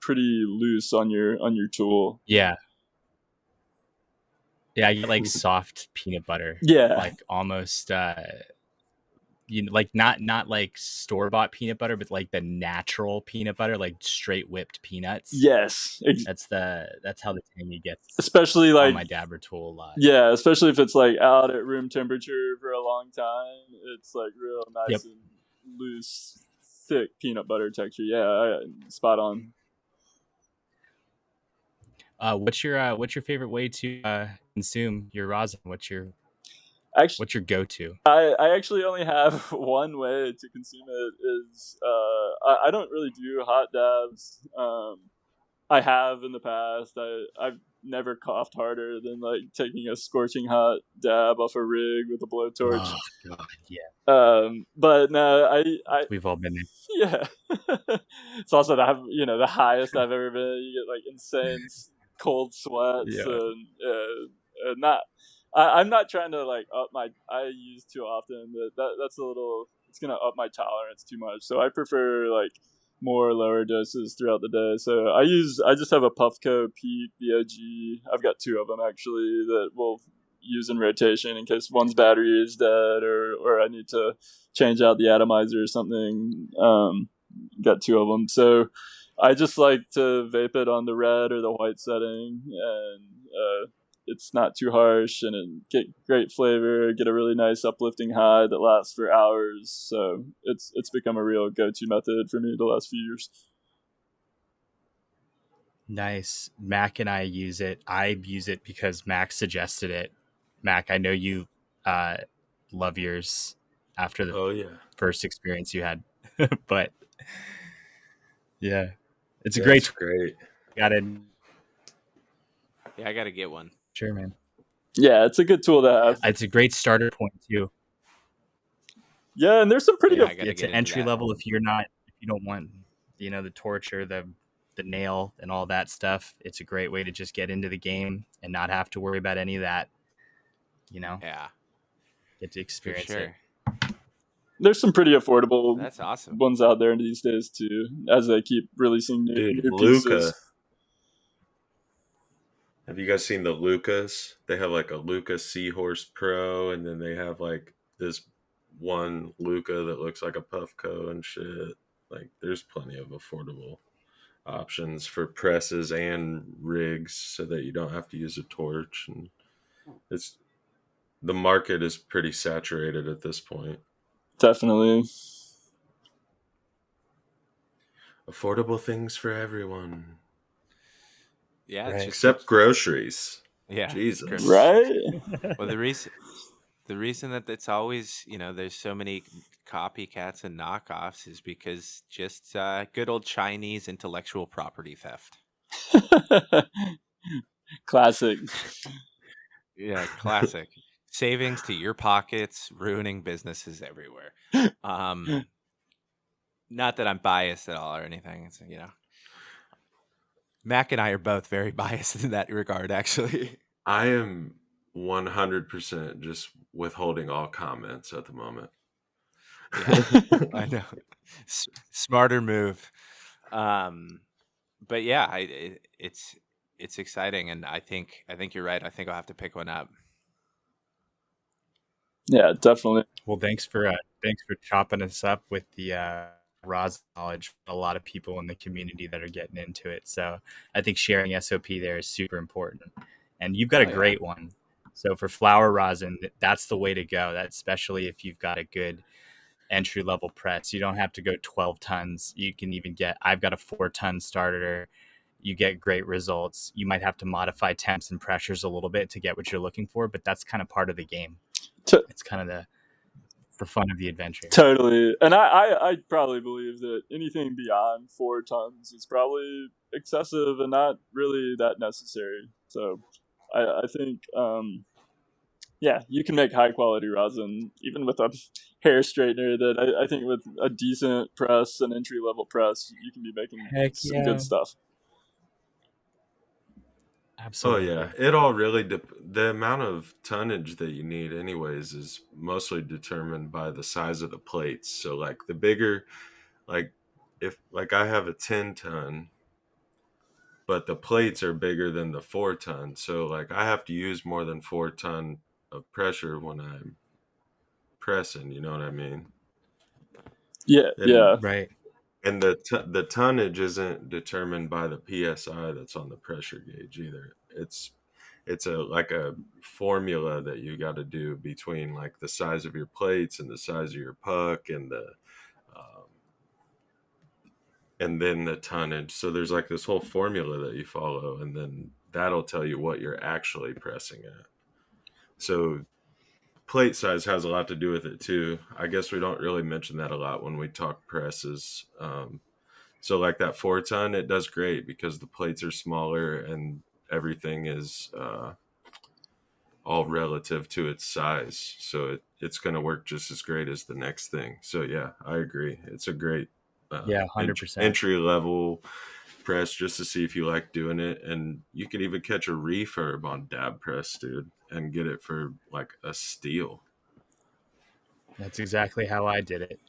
pretty loose on your tool. Yeah. Yeah, I get like soft peanut butter. Yeah. Like almost like not like store-bought peanut butter, but like the natural peanut butter, like straight whipped peanuts. Yes. That's how the tangy gets. Especially like on my dabber tool a lot. Yeah, especially if it's like out at room temperature for a long time. It's like real nice and loose, thick peanut butter texture. Yeah, spot on. What's your favorite way to consume your rosin? What's your go-to? I actually only have one way to consume it. Is I don't really do hot dabs. I have in the past. I've never coughed harder than like taking a scorching hot dab off a rig with a blowtorch. Oh God, yeah. But no, we've all been there. Yeah. It's also the highest I've ever been. You get like insane cold sweats and not. I'm not trying to like up my. I use too often, but that's a little. It's gonna up my tolerance too much. So I prefer like more lower doses throughout the day. So I just have a Puffco Peak, the OG. I've got 2 of them actually that we'll use in rotation in case one's battery is dead or I need to change out the atomizer or something. Got 2 of them. So I just like to vape it on the red or the white setting, and it's not too harsh, and it get great flavor, get a really nice uplifting high that lasts for hours. So it's become a real go-to method for me the last few years. Nice. Mack and I use it. I use it because Mack suggested it. Mack, I know you love yours after the first experience you had. But yeah, it's a great. Got it. Yeah, I got to get one. Sure, man. Yeah, it's a good tool to have. It's a great starter point too. Yeah, and there's some pretty good. It's an entry level if you don't want the torch or the nail and all that stuff. It's a great way to just get into the game and not have to worry about any of that. Yeah. get to For experience sure. it. There's some pretty affordable That's awesome. ones out there these days too, as they keep releasing Dude, new Luca. pieces. Have you guys seen the Lucas? They have like a Luca Seahorse Pro, and then they have like this one Luca that looks like a Puffco and shit. Like, there's plenty of affordable options for presses and rigs so that you don't have to use a torch. And it's the market is pretty saturated at this point. Definitely. Affordable things for everyone. Yeah, it's Right. just Except groceries. yeah. Jesus. Right? Well, the reason that it's always, there's so many copycats and knockoffs is because just good old Chinese intellectual property theft. Classic. Yeah, classic. Savings to your pockets, ruining businesses everywhere. Not that I'm biased at all or anything. It's, Mac and I are both very biased in that regard, actually. I am 100% just withholding all comments at the moment. Yeah, I know. Smarter move. But yeah, it's exciting, and I think you're right. I think I'll have to pick one up. Yeah, definitely. Well, thanks for chopping us up with the rosin knowledge. A lot of people in the community that are getting into it. So I think sharing SOP there is super important. And you've got Oh, a yeah. great one. So for flower rosin, that's the way to go. That's especially if you've got a good entry level press. You don't have to go 12 tons. You can even I've got a 4-ton starter. You get great results. You might have to modify temps and pressures a little bit to get what you're looking for, but that's kind of part of the game. It's kind of the fun of the adventure. Totally. And I probably believe that anything beyond 4 tons is probably excessive and not really that necessary. So I think, yeah, you can make high quality rosin even with a hair straightener that I think with a decent press, an entry level press, you can be making some good stuff. Absolutely. Oh yeah, it all really the amount of tonnage that you need anyways is mostly determined by the size of the plates. So like the bigger, like if like I have a 10-ton, but the plates are bigger than the 4-ton, so like I have to use more than 4-ton of pressure when I'm pressing, you know what I mean? Yeah, And yeah. Right. and the tonnage isn't determined by the PSI that's on the pressure gauge either. It's like a formula that you got to do between like the size of your plates and the size of your puck um, and then the tonnage. So there's like this whole formula that you follow, and then that'll tell you what you're actually pressing at. So plate size has a lot to do with it too. I guess we don't really mention that a lot when we talk presses. So like that 4-ton, it does great because the plates are smaller and everything is all relative to its size. So it's going to work just as great as the next thing. So yeah, I agree. It's a great Yeah, 100%. entry level press just to see if you like doing it. And you could even catch a refurb on dab press, dude, and get it for like a steal. That's exactly how I did it.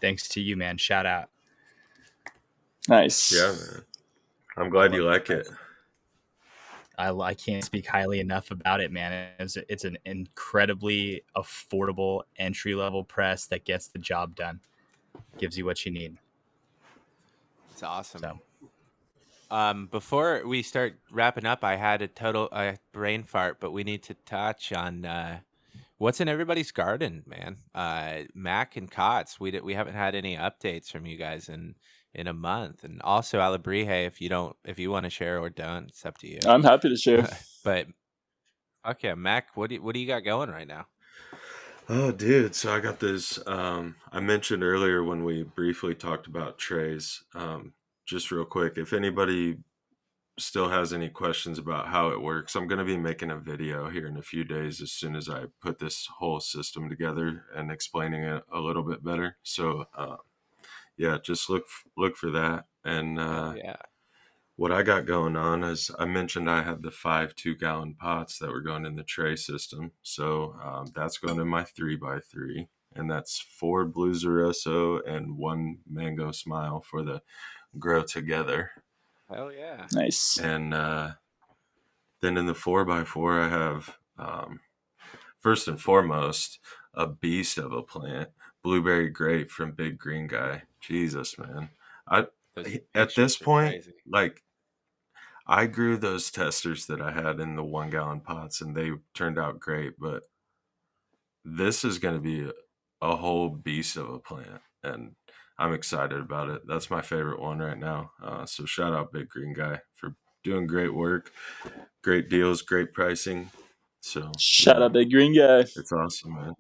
Thanks to you, man. Shout out. Nice. Yeah, man. I'm glad you like it. I can't speak highly enough about it, man. It's an incredibly affordable entry level press that gets the job done. Gives you what you need. It's awesome. So. Before we start wrapping up, I had a brain fart, but we need to touch on what's in everybody's garden, man. Mack and Cots, we haven't had any updates from you guys in a month, and also Alebrije, if you want to share or don't, it's up to you. I'm happy to share. But okay, Mack, what do you got going right now? Oh, dude. So I got this. I mentioned earlier when we briefly talked about trays. Just real quick, if anybody still has any questions about how it works, I'm going to be making a video here in a few days as soon as I put this whole system together and explaining it a little bit better. So, yeah, just look for that. And Oh yeah. what I got going on is I mentioned I had the 5 2-gallon pots that were going in the tray system. So that's going in my 3x3. And that's 4 Blue Zeroso and 1 Mango Smile for the grow together. Hell yeah. Nice. And then in the 4x4, I have, first and foremost, a beast of a plant, Blueberry Grape from Big Green Guy. Jesus, man. Those At this pictures are point, crazy. like, I grew those testers that I had in the 1-gallon pots and they turned out great, but this is going to be a whole beast of a plant and I'm excited about it. That's my favorite one right now. So shout out Big Green Guy for doing great work, great deals, great pricing. So Shout out Big Green Guy. it's awesome, man.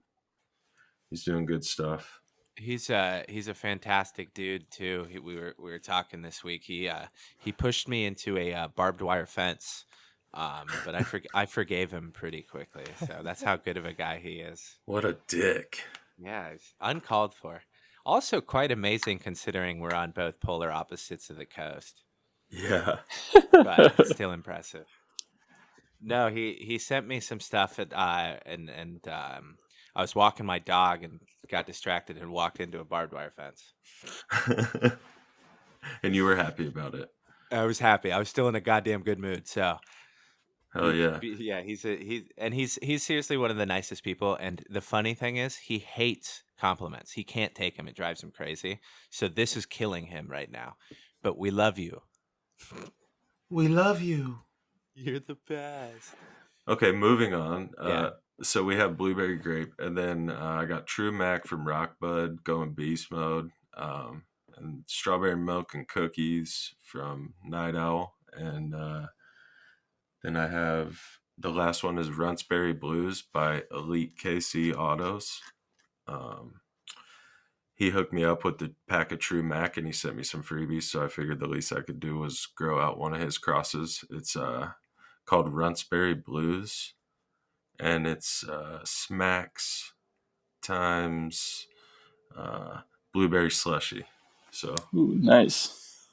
He's doing good stuff. He's a fantastic dude too. We were talking this week. He pushed me into a barbed wire fence, but I forgave him pretty quickly. So that's how good of a guy he is. What a dick. Yeah, it's uncalled for. Also quite amazing considering we're on both polar opposites of the coast, Yeah. but still impressive. No, he sent me some stuff at and I was walking my dog and got distracted and walked into a barbed wire fence. And you were happy about it. I was happy. I was still in a goddamn good mood. So Hell yeah. yeah, he's seriously one of the nicest people. And the funny thing is, he hates compliments. He can't take them. It drives him crazy. So this is killing him right now. But we love you. We love you. You're the best. Okay, moving on. Yeah. So we have Blueberry Grape, and then I got True Mac from Rockbud going beast mode, and Strawberry Milk and Cookies from Night Owl, and then I have the last one is Runtsberry Blues by Elite KC Autos. He hooked me up with the pack of True Mac, and he sent me some freebies, so I figured the least I could do was grow out one of his crosses. It's called Runtsberry Blues. And it's smacks times blueberry slushy. So Ooh, nice.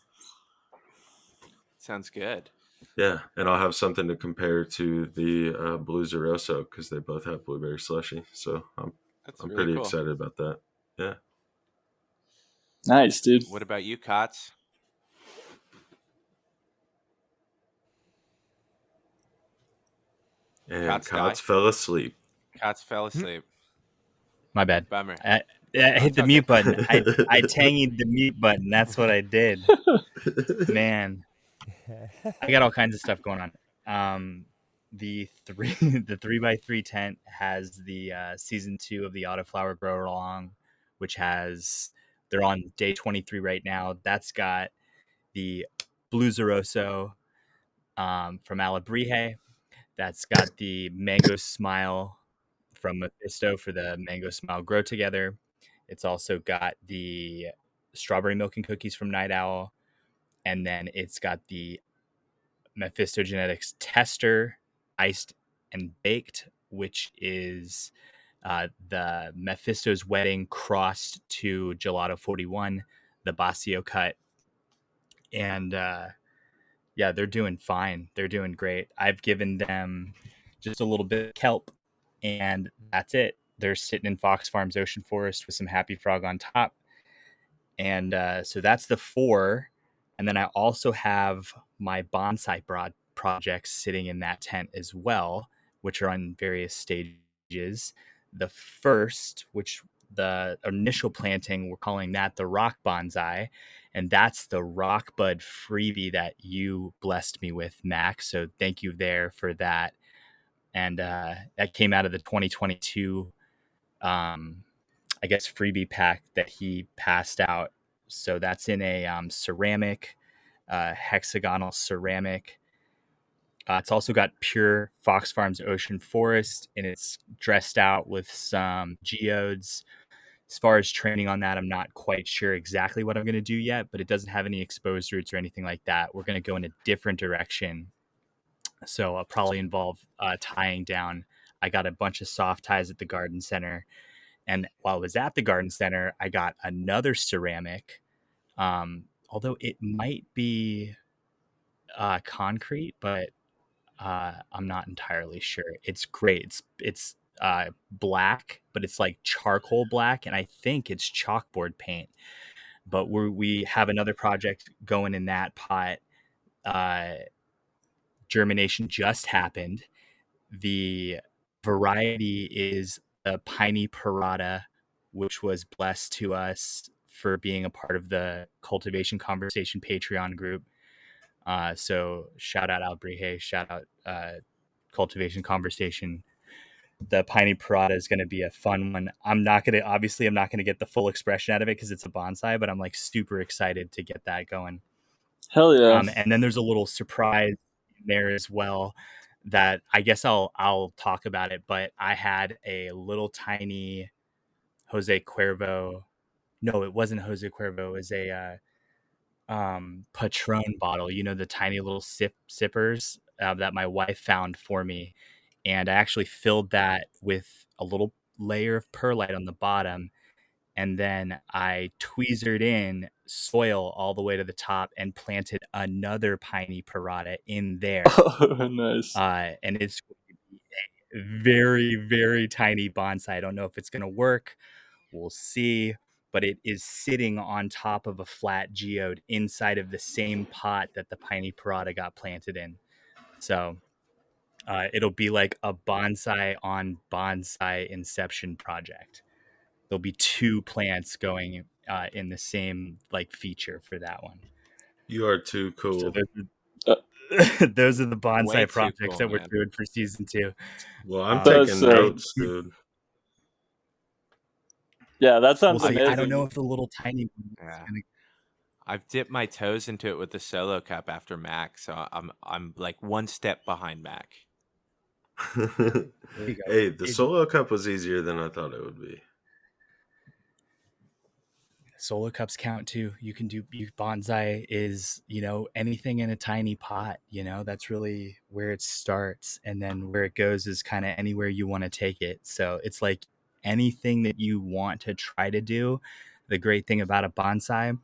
Sounds good. yeah, and I'll have something to compare to the Blue Zeroso because they both have blueberry slushy. So I'm Really pretty cool. excited about that. Yeah. Nice, dude. What about you, Cots? And Cots fell asleep. Cots fell asleep. My bad. Bummer. I hit the mute button. I tangied the mute button. That's what I did. Man, I got all kinds of stuff going on. The 3x3 tent has the season 2 of the Autoflower Grow Along, which they're on day 23 right now. That's got the Blue Zeroso from Alebrije. That's got the Mango Smile from Mephisto for the Mango Smile Grow Together. It's also got the Strawberry Milk and Cookies from Night Owl. And then it's got the Mephisto Genetics Tester, Iced and Baked, which is the Mephisto's Wedding crossed to Gelato 41, the Basio cut. And yeah, they're doing fine. They're doing great. I've given them just a little bit of kelp, and that's it. They're sitting in Fox Farms Ocean Forest with some Happy Frog on top. And so that's the 4. And then I also have my bonsai projects sitting in that tent as well, which are on various stages. The first, which the initial planting, we're calling that the rock bonsai. And that's the Rockbud freebie that you blessed me with, Mack. So thank you there for that. And that came out of the 2022, I guess, freebie pack that he passed out. So that's in a ceramic, hexagonal ceramic. It's also got pure Fox Farms Ocean Forest, and it's dressed out with some geodes. As far as training on that, I'm not quite sure exactly what I'm going to do yet, but it doesn't have any exposed roots or anything like that. We're going to go in a different direction. So I'll probably involve tying down. I got a bunch of soft ties at the garden center. And while I was at the garden center, I got another ceramic, although it might be concrete, but I'm not entirely sure. It's great. It's black, but it's like charcoal black, and I think it's chalkboard paint. But we have another project going in that pot. Germination just happened. The variety is a piney parata, which was blessed to us for being a part of the Cultivation Conversation Patreon group. So shout out Alebrije, shout out Cultivation Conversation. The piney parata is going to be a fun one. I'm not going to get the full expression out of it because it's a bonsai, but I'm like super excited to get that going. Hell yeah. And then there's a little surprise there as well that I guess I'll talk about it, but I had a little tiny Jose Cuervo. No, it wasn't Jose Cuervo. It was a Patron bottle, the tiny little sippers that my wife found for me. And I actually filled that with a little layer of perlite on the bottom. And then I tweezered in soil all the way to the top and planted another piney parata in there. Oh, nice. And it's a very, very tiny bonsai. I don't know if it's going to work. We'll see. But it is sitting on top of a flat geode inside of the same pot that the piney parata got planted in. So it'll be like a bonsai on bonsai inception project. There'll be two plants going in the same like feature for that one. You are too cool. So those are the Way bonsai too projects cool, that we're man. doing for season 2. Well, I'm That's taking sick. notes, dude. Yeah, that sounds We'll see. amazing. I don't know if the little tiny one is Yeah. gonna... I've dipped my toes into it with the solo cup after Mack, so I'm like one step behind Mack. There you go. Hey, the solo cup was easier than I thought it would be. Solo cups count too. You can do bonsai is, anything in a tiny pot, that's really where it starts. And then where it goes is kind of anywhere you want to take it. So it's like anything that you want to try to do. The great thing about a bonsai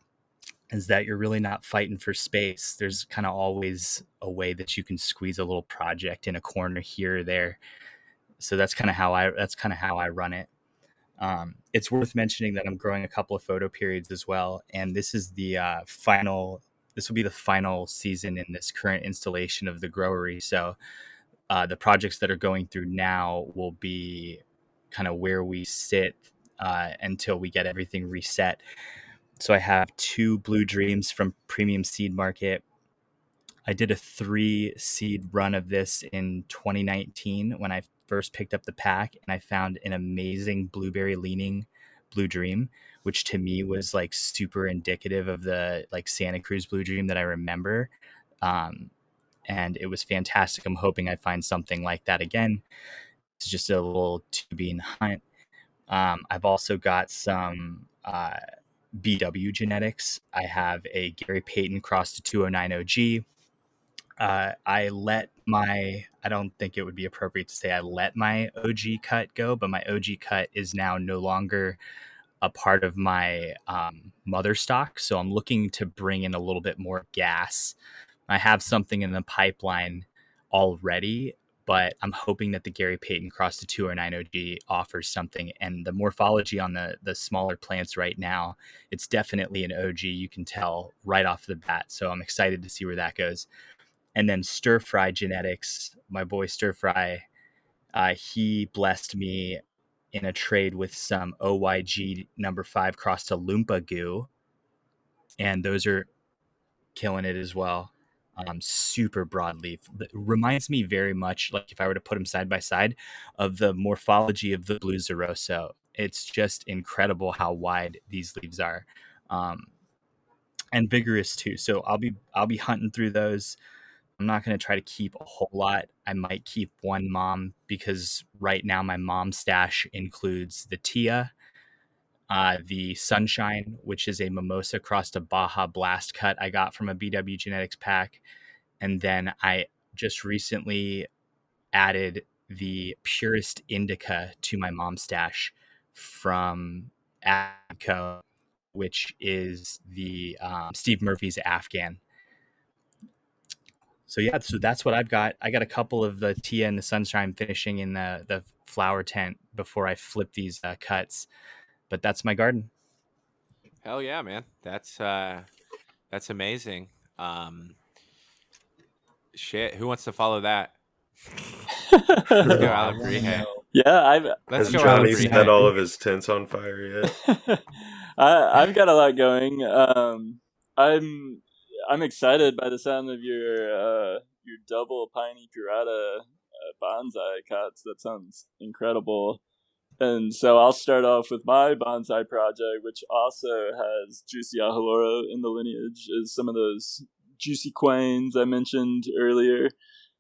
is that you're really not fighting for space. There's kind of always a way that you can squeeze a little project in a corner here or there. So that's kind of how I run it. It's worth mentioning that I'm growing a couple of photo periods as well, and this is the this will be the final season in this current installation of the growery. So the projects that are going through now will be kind of where we sit until we get everything reset. So I have 2 Blue Dreams from Premium Seed Market. I did a 3 seed run of this in 2019 when I first picked up the pack, and I found an amazing blueberry leaning Blue Dream, which to me was like super indicative of the like Santa Cruz Blue Dream that I remember. And it was fantastic. I'm hoping I find something like that again. It's just a little to-bean hunt. I've also got some BW genetics. I have a Gary Payton crossed to 209 OG. I don't think it would be appropriate to say I let my OG cut go, but my OG cut is now no longer a part of my mother stock. So I'm looking to bring in a little bit more gas. I have something in the pipeline already, but I'm hoping that the Gary Payton cross to 209 OG offers something. And the morphology on the smaller plants right now, it's definitely an OG. You can tell right off the bat. So I'm excited to see where that goes. And then Stir Fry Genetics, my boy Stir Fry, he blessed me in a trade with some OYG number 5 crossed to Loompa Goo. And those are killing it as well. Super broadleaf. It reminds me very much, like if I were to put them side by side, of the morphology of the Blue Zeroso. It's just incredible how wide these leaves are. And vigorous too. So I'll be hunting through those. I'm not going to try to keep a whole lot. I might keep one mom because right now my mom stash includes the Tia, the Sunshine, which is a Mimosa crossed to Baja Blast cut I got from a BW Genetics pack. And then I just recently added the Purest Indica to my mom stash from Adco, which is the Steve Murphy's Afghan. so that's what I've got. I got a couple of the Tia and the Sunshine finishing in the flower tent before I flip these cuts. But that's my garden. Hell yeah, man. That's amazing. Shit, who wants to follow that? Let's go, I want to Alebrije. know. Yeah, Let's Has go, Johnny Alebrije. set all of his tents on fire yet? I've got a lot going. I'm excited by the sound of your double piney pirata bonsai cuts. That sounds incredible. And so I'll start off with my bonsai project, which also has Juicy Ahaloro in the lineage, is some of those juicy quanes I mentioned earlier.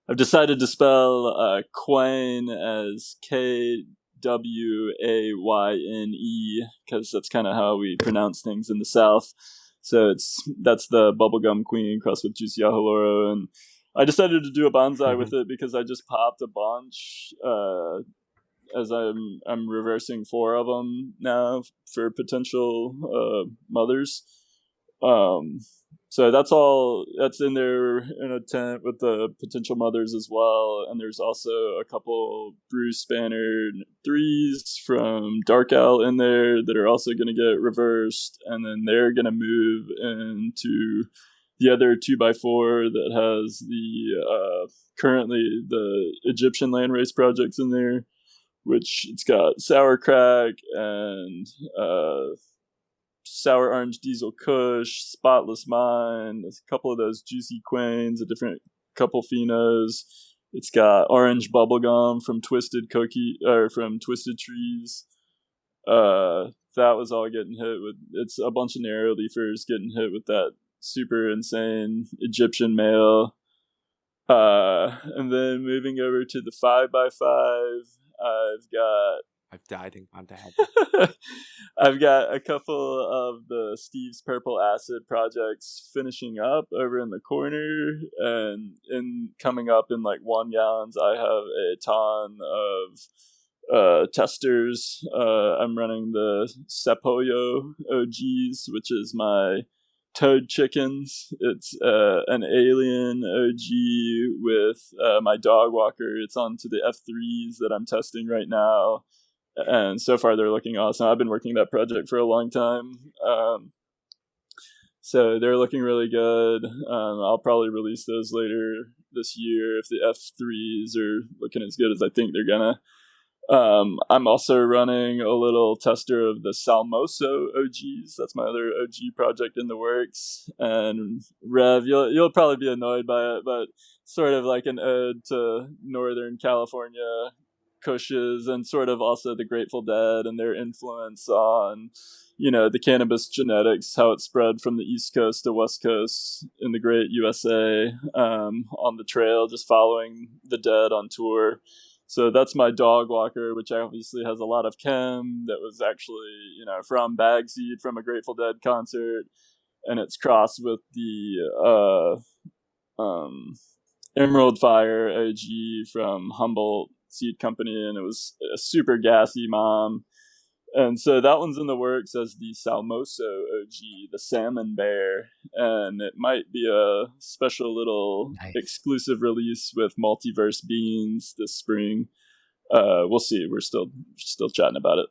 I've decided to spell quane as Kwayne because that's kind of how we pronounce things in the South. So that's the bubblegum queen crossed with Juicy Ahaloro, and I decided to do a bonsai with it because I just popped a bunch. As I'm reversing 4 of them now for potential mothers. So that's in there in a tent with the potential mothers as well. And there's also a couple Bruce Banner 3s from Dark Owl in there that are also going to get reversed. And then they're going to move into the other 2x4 that has the currently the Egyptian Landrace projects in there, which it's got Sour Crack and Sour Orange Diesel Kush, Spotless Mind, a couple of those Juicy Quanes, a different couple Phenos. It's got Orange Bubblegum from Twisted Trees. That was all getting hit with. It's a bunch of narrow leafers getting hit with that super insane Egyptian male. And then moving over to the 5x5, I've died and gone to heaven. I've got a couple of the Steve's Purple Acid projects finishing up over in the corner, and coming up in like 1 gallons, I have a ton of testers. I'm running the Sepollo OGs, which is my toad chickens. It's an alien OG with my dog walker. It's onto the F3s that I'm testing right now, and so far they're looking awesome. I've been working that project for a long time, so they're looking really good. I'll probably release those later this year if the F3s are looking as good as I think they're gonna. I'm also running a little tester of the Salmoso OGs. That's my other OG project in the works. And Rev, you'll probably be annoyed by it, but sort of like an ode to Northern California Kushes, and sort of also the Grateful Dead and their influence on, the cannabis genetics, how it spread from the East Coast to West Coast in the great USA, on the trail, just following the Dead on tour. So that's my dog walker, which obviously has a lot of chem that was actually, from Bagseed from a Grateful Dead concert. And it's crossed with the Emerald Fire OG from Humboldt Seed Company. And it was a super gassy mom. And so that one's in the works as the Salmoso OG, the Salmon Bear. And it might be a special little exclusive release with Multiverse Beans this spring. We'll see. We're still chatting about it.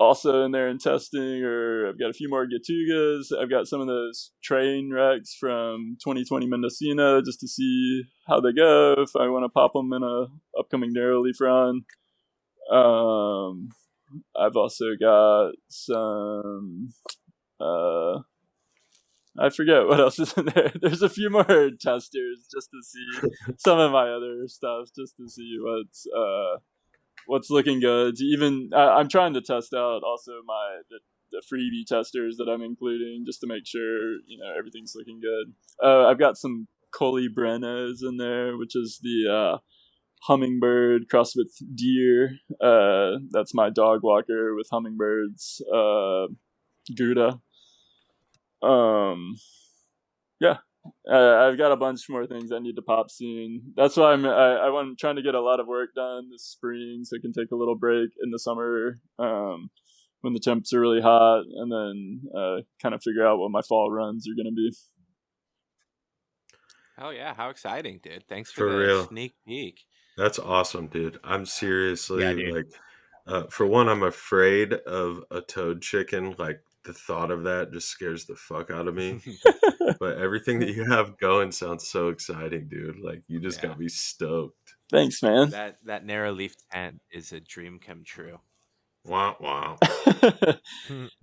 Also in there in testing, I've got a few more Gatugas. I've got some of those train wrecks from 2020 Mendocino just to see how they go, if I want to pop them in a upcoming narrow leaf run. I've also got some, I forget what else is in there. There's a few more testers just to see some of my other stuff, just to see what's looking good. I'm trying to test out also the freebie testers that I'm including, just to make sure everything's looking good. I've got some Colibrenos in there, which is the hummingbird crossed with deer. That's my dog walker with hummingbirds. Gouda. Yeah. I've got a bunch more things I need to pop soon. That's why I'm trying to get a lot of work done this spring, so I can take a little break in the summer when the temps are really hot, and then kind of figure out what my fall runs are going to be. Oh yeah, how exciting, dude! Thanks for For the real. sneak peek. That's awesome, dude. I'm Yeah, seriously dude. like, for one, I'm afraid of a toad chicken. Like the thought of that just scares the fuck out of me. But everything that you have going sounds so exciting, dude. Like you just Yeah, got me stoked. Thanks, man. that narrow leaf tent is a dream come true. Wow, wow.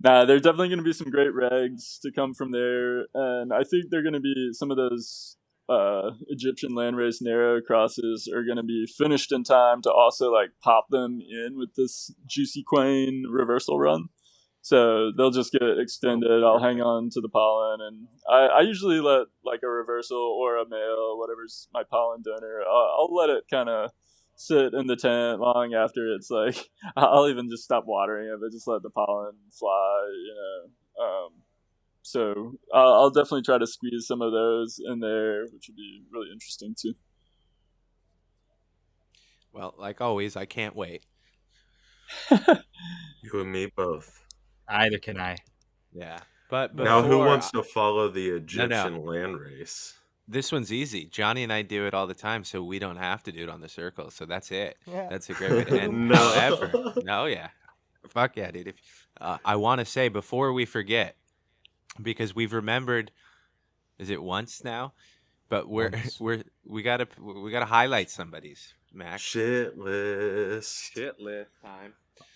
Nah, there's definitely going to be some great regs to come from there, and I think they're going to be some of those Egyptian landrace narrow crosses are going to be finished in time to also like pop them in with this Juicy Queen reversal run. So they'll just get extended. I'll hang on to the pollen, and I usually let like a reversal or a male, whatever's my pollen donor. I'll let it kind of sit in the tent long after it's like I'll even just stop watering it, but just let the pollen fly, so I'll definitely try to squeeze some of those in there, which would be really interesting too. Well, like always, I can't wait. You and me both. Either can I. Yeah, but Now, who before wants to follow the no, Egyptian land race? this one's easy. Johnny and I do it all the time, so we don't have to do it on the circle. So that's it. Yeah. That's a great way to end. No. However, no, yeah, fuck yeah, dude. I want to say before we forget, because we've remembered, is it once now? But Once. we gotta highlight somebody's Mac. Shit list. Shit list time.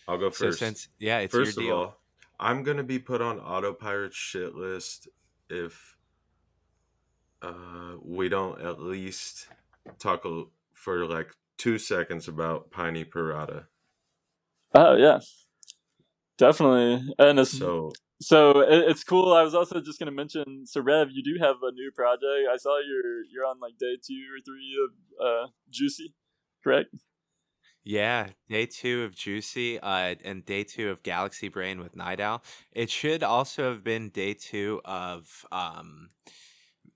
I'll go So first. since it's First your of deal. all, I'm gonna be put on Autopirate's shit list if we don't at least talk for like 2 seconds about Piney Parada. Oh yeah, definitely. And So it's cool. I was also just going to mention, so Rev, you do have a new project. I saw you're on like day 2 or 3 of Juicy, correct? Yeah, day 2 of Juicy, and day 2 of Galaxy Brain with Night Owl. It should also have been day 2 of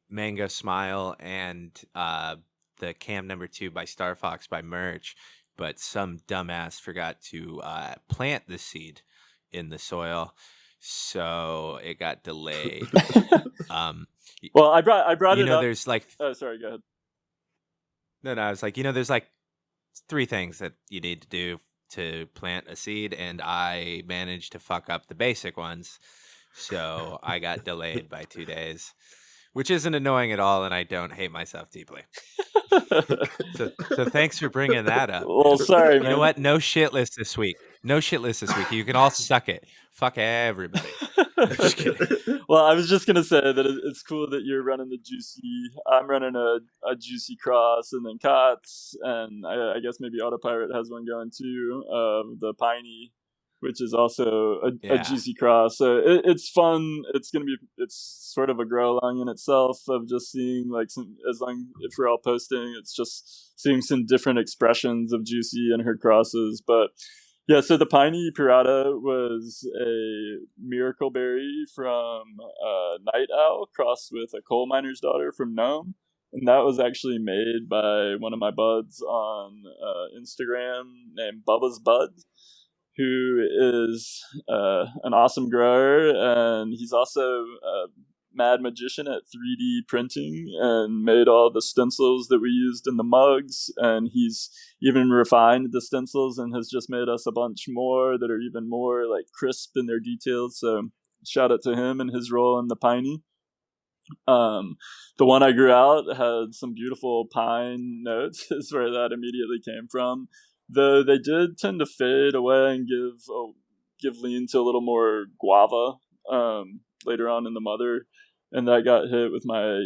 Mango Smile and the Cam number 2 by Star Fox by Merch, but some dumbass forgot to plant the seed in the soil, so it got delayed. Well, I brought it up. There's like Oh, sorry, go ahead. no, I was like, there's like 3 things that you need to do to plant a seed, and I managed to fuck up the basic ones, so I got delayed by 2 days, which isn't annoying at all, and I don't hate myself deeply. So thanks for bringing that up. Well, Man. sorry, You man. know what? No shit list this week. No shit list this week. You can all suck it. Fuck everybody. Just kidding. Well, I was just gonna say that it's cool that you're running the Juicy. I'm running a Juicy cross, and then Cots, and I guess maybe Autopirate has one going too. The Piney, which is also a Yeah. Juicy cross. So it's fun. It's sort of a grow along in itself of just seeing like if we're all posting, it's just seeing some different expressions of Juicy and her crosses, but. Yeah, so the Piney Pirata was a miracle berry from Night Owl crossed with a coal miner's daughter from Nome. And that was actually made by one of my buds on Instagram named Bubba's Bud, who is an awesome grower. And he's also a mad magician at 3D printing and made all the stencils that we used in the mugs. And he's even refined the stencils and has just made us a bunch more that are even more like crisp in their details. So shout out to him and his role in the Piney. The one I grew out had some beautiful pine notes, is where that immediately came from. Though they did tend to fade away and give lean to a little more guava later on in the mother, and that got hit with my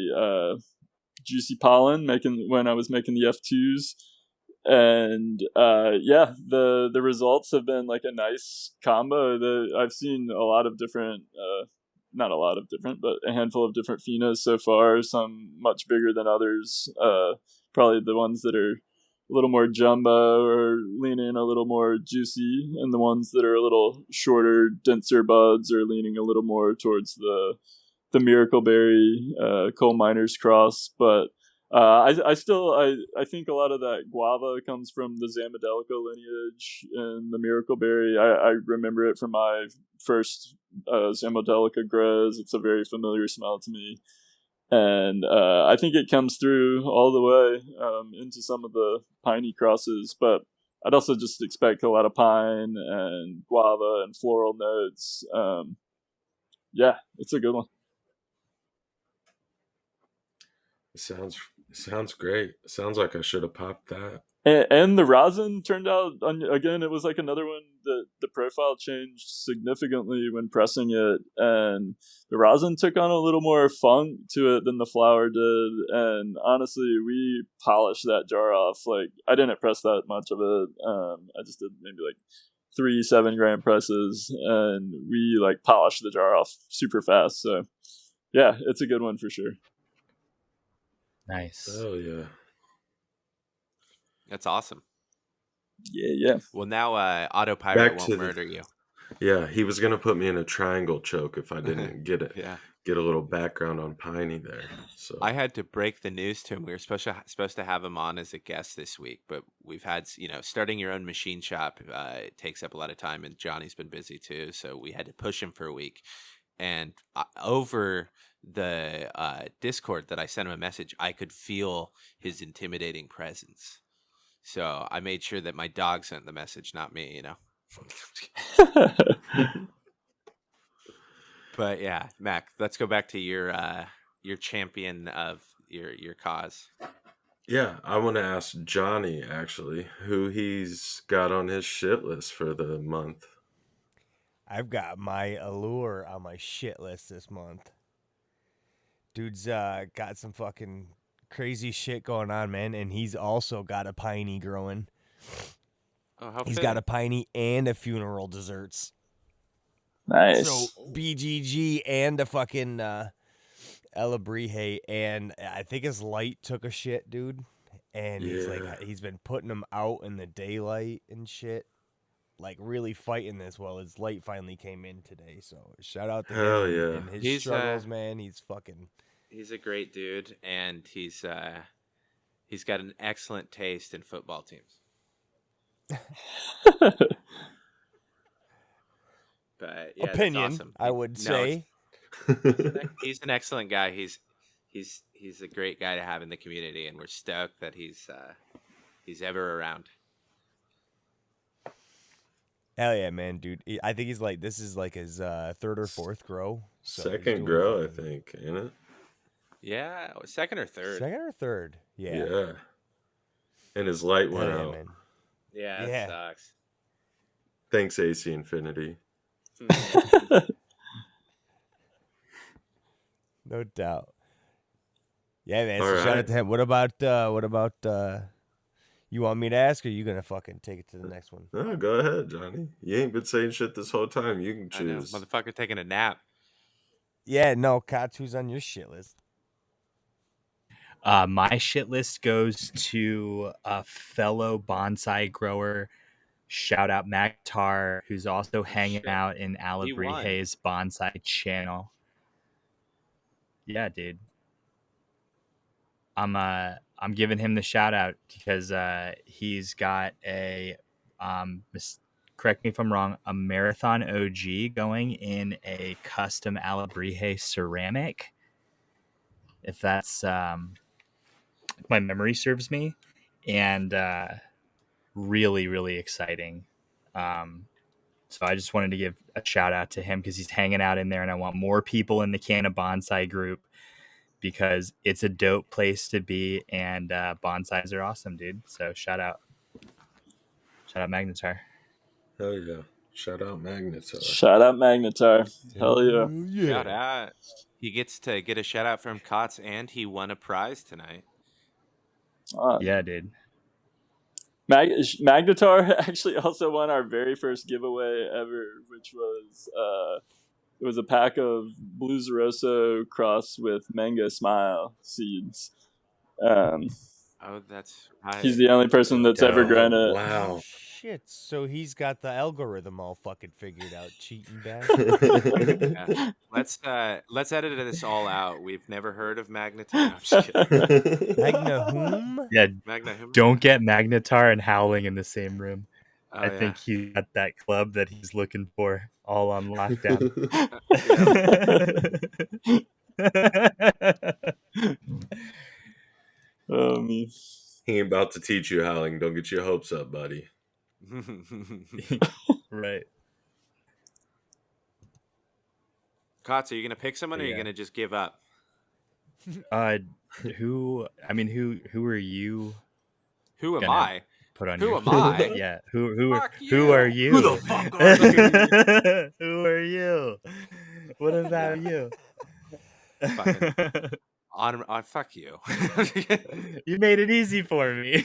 Juicy pollen when I was making the F2s. And the results have been like a nice combo. I've seen a lot of different not a lot of different, but a handful of different phenos so far, some much bigger than others. Probably the ones that are a little more jumbo or leaning a little more juicy, and the ones that are a little shorter, denser buds are leaning a little more towards the Miracleberry coal miners cross. But I think a lot of that guava comes from the Zamodelica lineage and the Miracleberry. I remember it from my first Zamodelica grows. It's a very familiar smell to me. And I think it comes through all the way into some of the piney crosses, but I'd also just expect a lot of pine and guava and floral notes. Yeah, it's a good one. Sounds great. Sounds like I should have popped that. And the rosin turned out, again, it was like another one that the profile changed significantly when pressing it. And the rosin took on a little more funk to it than the flower did. And honestly, we polished that jar off. Like, I didn't press that much of it. I just did maybe like 3 7-gram presses. And we like polished the jar off super fast. So, yeah, it's a good one for sure. Nice. Oh yeah. That's awesome. Yeah. Well, now Autopilot Back won't to the- murder you. Yeah, he was gonna put me in a triangle choke if I didn't get it. Yeah. Get a little background on Piney there. So I had to break the news to him. We were supposed to have him on as a guest this week, but we've had, starting your own machine shop it takes up a lot of time, and Johnny's been busy too, so we had to push him for a week. And over the Discord that I sent him a message, I could feel his intimidating presence. So I made sure that my dog sent the message, not me, But yeah, Mac, let's go back to your champion of your cause. yeah, I want to ask Johnny actually who he's got on his shit list for the month. I've got my Allure on my shit list this month. Dude's got some fucking crazy shit going on, man, and he's also got a piney growing. Oh, how He's fitting. got a piney and a funeral desserts. Nice. So BGG and a fucking Alebrije, and I think his light took a shit, dude. And he's like, he's been putting them out in the daylight and shit, like really fighting this. Well, his light finally came in today, so shout out to Hell him yeah. and his He's, struggles, man. He's a great dude, and he's got an excellent taste in football teams. But yeah, opinion, that's awesome. I would say. He's an excellent guy. He's a great guy to have in the community, and we're stoked that he's ever around. Hell yeah, man, dude. I think he's like, this is like his third or fourth grow. So he's Second doing grow, I fucking- think, ain't it? Yeah, second or third. Second or third? Yeah. Yeah. And his light Hell went yeah, out. man. Yeah, Yeah. it sucks. Thanks, AC Infinity. No doubt. Yeah, man. All So shout right. out to him. What about you want me to ask, or you gonna fucking take it to the next one? No, go ahead, Johnny. You ain't been saying shit this whole time. You can I know, choose. motherfucker taking a nap. Yeah, no, Cots, who's on your shit list? My shit list goes to a fellow bonsai grower. Shout out Mack, who's also hanging out in Alebrije's bonsai channel. Yeah, dude. I'm giving him the shout out because he's got a correct me if I'm wrong, a marathon OG going in a custom Alebrije ceramic. If that's if my memory serves me, and really, really exciting. So I just wanted to give a shout out to him because he's hanging out in there, and I want more people in the Canna Bonsai group because it's a dope place to be, and bonsais are awesome, dude. So shout out Magnetar. Hell yeah. Shout out Magnetar. Shout out Magnetar. Hell yeah. Shout out. He gets to get a shout out from Cots, and he won a prize tonight. Yeah, dude. Magnetar actually also won our very first giveaway ever, which was it was a pack of Blue Zeroso crossed with Mango Smile seeds. Oh, that's right. He's the only person that's ever grown it. Wow. Shit, so he's got the algorithm all fucking figured out, cheating bag. Yeah. Let's edit this all out. We've never heard of Magnetar. No, I'm just kidding. Magna whom? Yeah, Magna whom? don't get Magnetar and Howling in the same room. Oh, I think he got that club that he's looking for all on lockdown. Me. He ain't about to teach you howling. Don't get your hopes up, buddy. Right. Cots, are you gonna pick someone, or are you Yeah. gonna just give up? Who? I mean, who are you Who am gonna I? put on Who your? am I? Yeah. Fuck Who are you. you? Who the fuck are you? Who are you? What about you? Fucking on fuck you. You made it easy for me.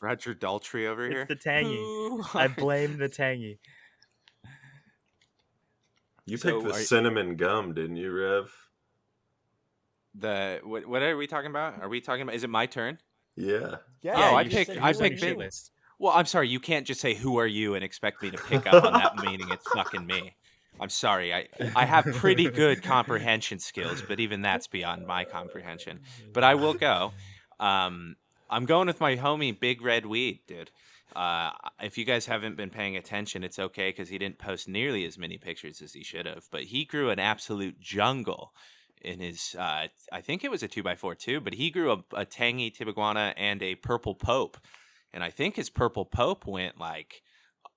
Roger Daltrey over It's here. the tangy. Who I are- blame the tangy. You So picked the are- cinnamon gum, didn't you, Rev? what are we talking about? Are we talking about? Is it my turn? Yeah. Yeah, Oh, I you picked. should- I you said picked your big. list. Well, I'm sorry. You can't just say "Who are you" and expect me to pick up on that meaning it's fucking me. I'm sorry. I have pretty good comprehension skills, but even that's beyond my comprehension. But I will go. I'm going with my homie Big Red Weed, dude. If you guys haven't been paying attention, it's okay because he didn't post nearly as many pictures as he should have. But he grew an absolute jungle in his. I think it was a 2x4 too, but he grew a tangy tibiguana and a purple pope, and I think his purple pope went like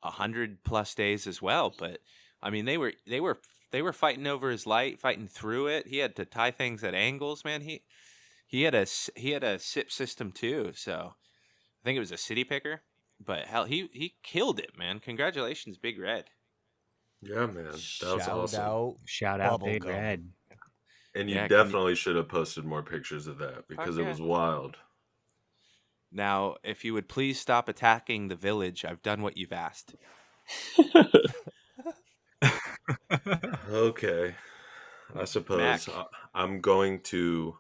100+ days as well. But I mean, they were fighting over his light, fighting through it. He had to tie things at angles, man. He had a SIP system too, so I think it was a city picker. But hell, he killed it, man. Congratulations, Big Red. Yeah, man. That was Shout awesome. out. Shout out Big Bubblegum. Red. And you Yeah, definitely should have posted more pictures of that because it yeah. was wild. Now, if you would please stop attacking the village, I've done what you've asked. Okay. I suppose Mack. I'm going to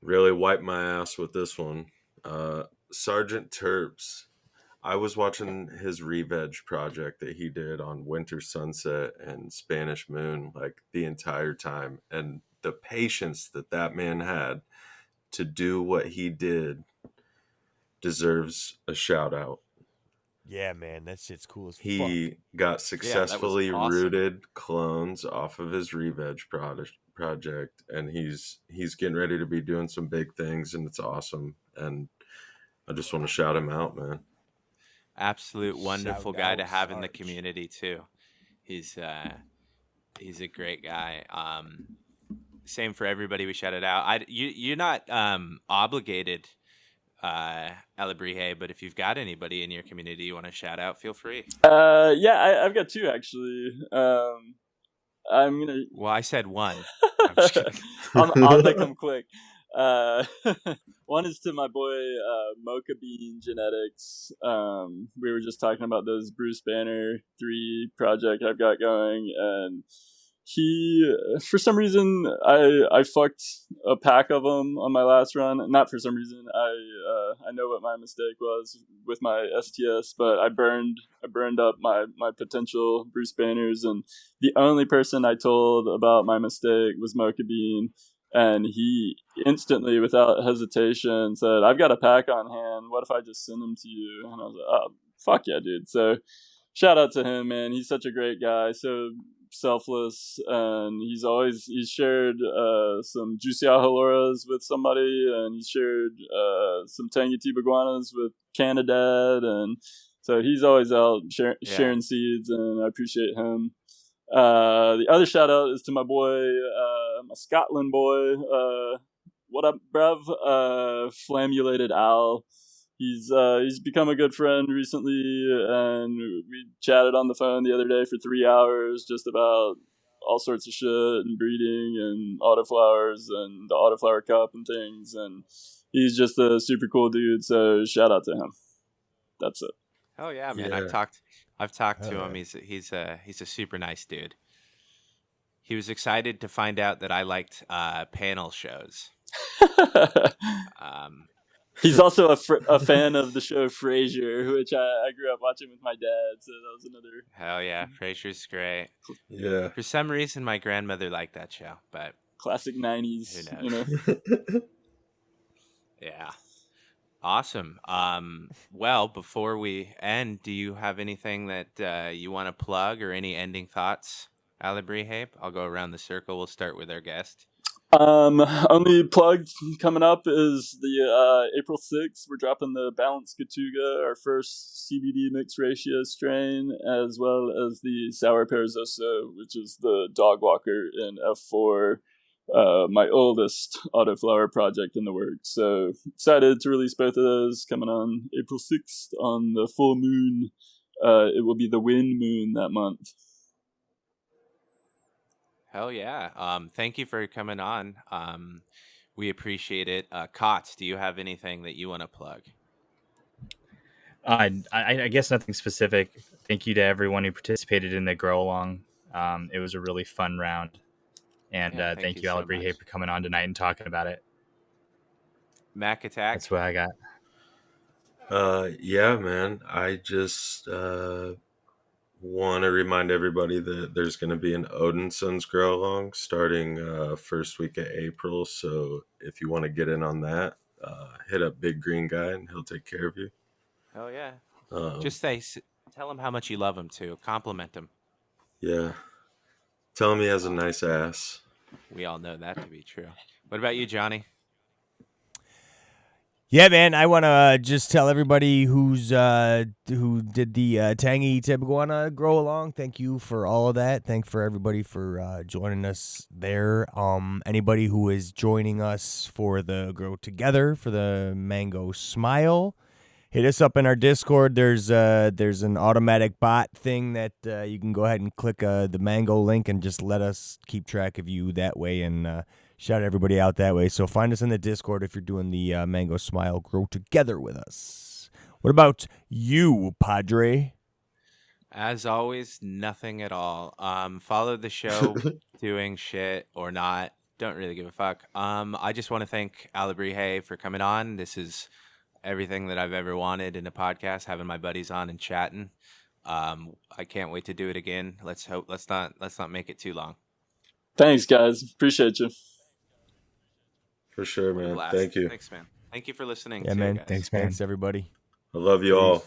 really wipe my ass with this one. Sergeant Terps. I was watching his Reveg project that he did on Winter Sunset and Spanish Moon like the entire time. And the patience that that man had to do what he did deserves a shout out. Yeah, man, that shit's cool as fuck. He got successfully awesome. rooted clones off of his Reveg project, and he's getting ready to be doing some big things, and it's awesome. And I just want to shout him out, man. Absolute wonderful Shout guy to out, have in the Sarge. community too. He's a great guy. Same for everybody we shouted out. You're not obligated, Alebrije, but if you've got anybody in your community you want to shout out, feel free. Yeah, I've got two actually. I'm gonna. Well, I said one. I'm just kidding. I'll make them quick. One is to my boy Mocha Bean Genetics. We were just talking about those Bruce Banner 3 project I've got going, and he, for some reason, I fucked a pack of them on my last run. Not for some reason. I know what my mistake was with my STS, but I burned up my potential Bruce Banners, and the only person I told about my mistake was Mocha Bean. And he instantly, without hesitation, said, "I've got a pack on hand. What if I just send them to you?" And I was like, "Oh, fuck yeah, dude!" So, shout out to him, man. He's such a great guy, so selfless, and he's shared some juicy Ahaloras with somebody, and he's shared some tangy Tibiguanas with Canadad, and so he's always out sharing seeds, and I appreciate him. The other shout out is to my boy, my Scotland boy. What up, bruv? Flammulated Al. He's become a good friend recently, and we chatted on the phone the other day for 3 hours just about all sorts of shit and breeding and autoflowers and the autoflower cup and things. And he's just a super cool dude. So shout out to him. That's it. Oh yeah, man. Yeah. I've talked to him. He's a super nice dude. He was excited to find out that I liked panel shows. He's also a fan of the show Frasier, which I grew up watching with my dad. So that was another. Hell yeah, Frasier's great. Yeah. For some reason, my grandmother liked that show, but classic 90s. Who knows? Yeah. Awesome. Well, before we end, do you have anything that you want to plug or any ending thoughts, Alebrije? I'll go around the circle. We'll start with our guest. Only plug coming up is the April 6th. We're dropping the Balanced Katuga, our first CBD mixed ratio strain, as well as the Sour Perezoso, which is the dog walker in F4, my oldest autoflower project in the works. So excited to release both of those coming on April 6th on the full moon. It will be the wind moon that month. Hell yeah. Thank you for coming on. We appreciate it. Cots, do you have anything that you want to plug? I guess nothing specific. Thank you to everyone who participated in the grow along. It was a really fun round. And Yeah, thank you, so Alebrije, much. for coming on tonight and talking about it. Mack Attack. That's what I got. Yeah, man. I just want to remind everybody that there's going to be an Odinson's grow along starting first week of April. So if you want to get in on that, hit up Big Green Guy and he'll take care of you. Hell yeah. Um, Just tell him how much you love him too. Compliment him. yeah. Tell him he has a nice ass. We all know that to be true. What about you, Johnny? Yeah, man, I want to just tell everybody who did the Tangy Tibaguana grow along. Thank you for all of that. Thanks for everybody for joining us there. Anybody who is joining us for the Grow Together for the Mango Smile, hit us up in our Discord. There's an automatic bot thing that you can go ahead and click the Mango link and just let us keep track of you that way and shout everybody out that way. So find us in the Discord if you're doing the Mango Smile Grow Together with us. What about you, Padre? As always, nothing at all. Follow the show, doing shit or not. Don't really give a fuck. I just want to thank Alebrije for coming on. This is everything that I've ever wanted in a podcast, having my buddies on and chatting. I can't wait to do it again. Let's not make it too long. Thanks, guys. Appreciate you. For sure, What a man. blast. Thank you. Thanks, man. Thank you for listening. Yeah, too, man. guys. Thanks, man. Thanks, everybody. I love you Peace. all.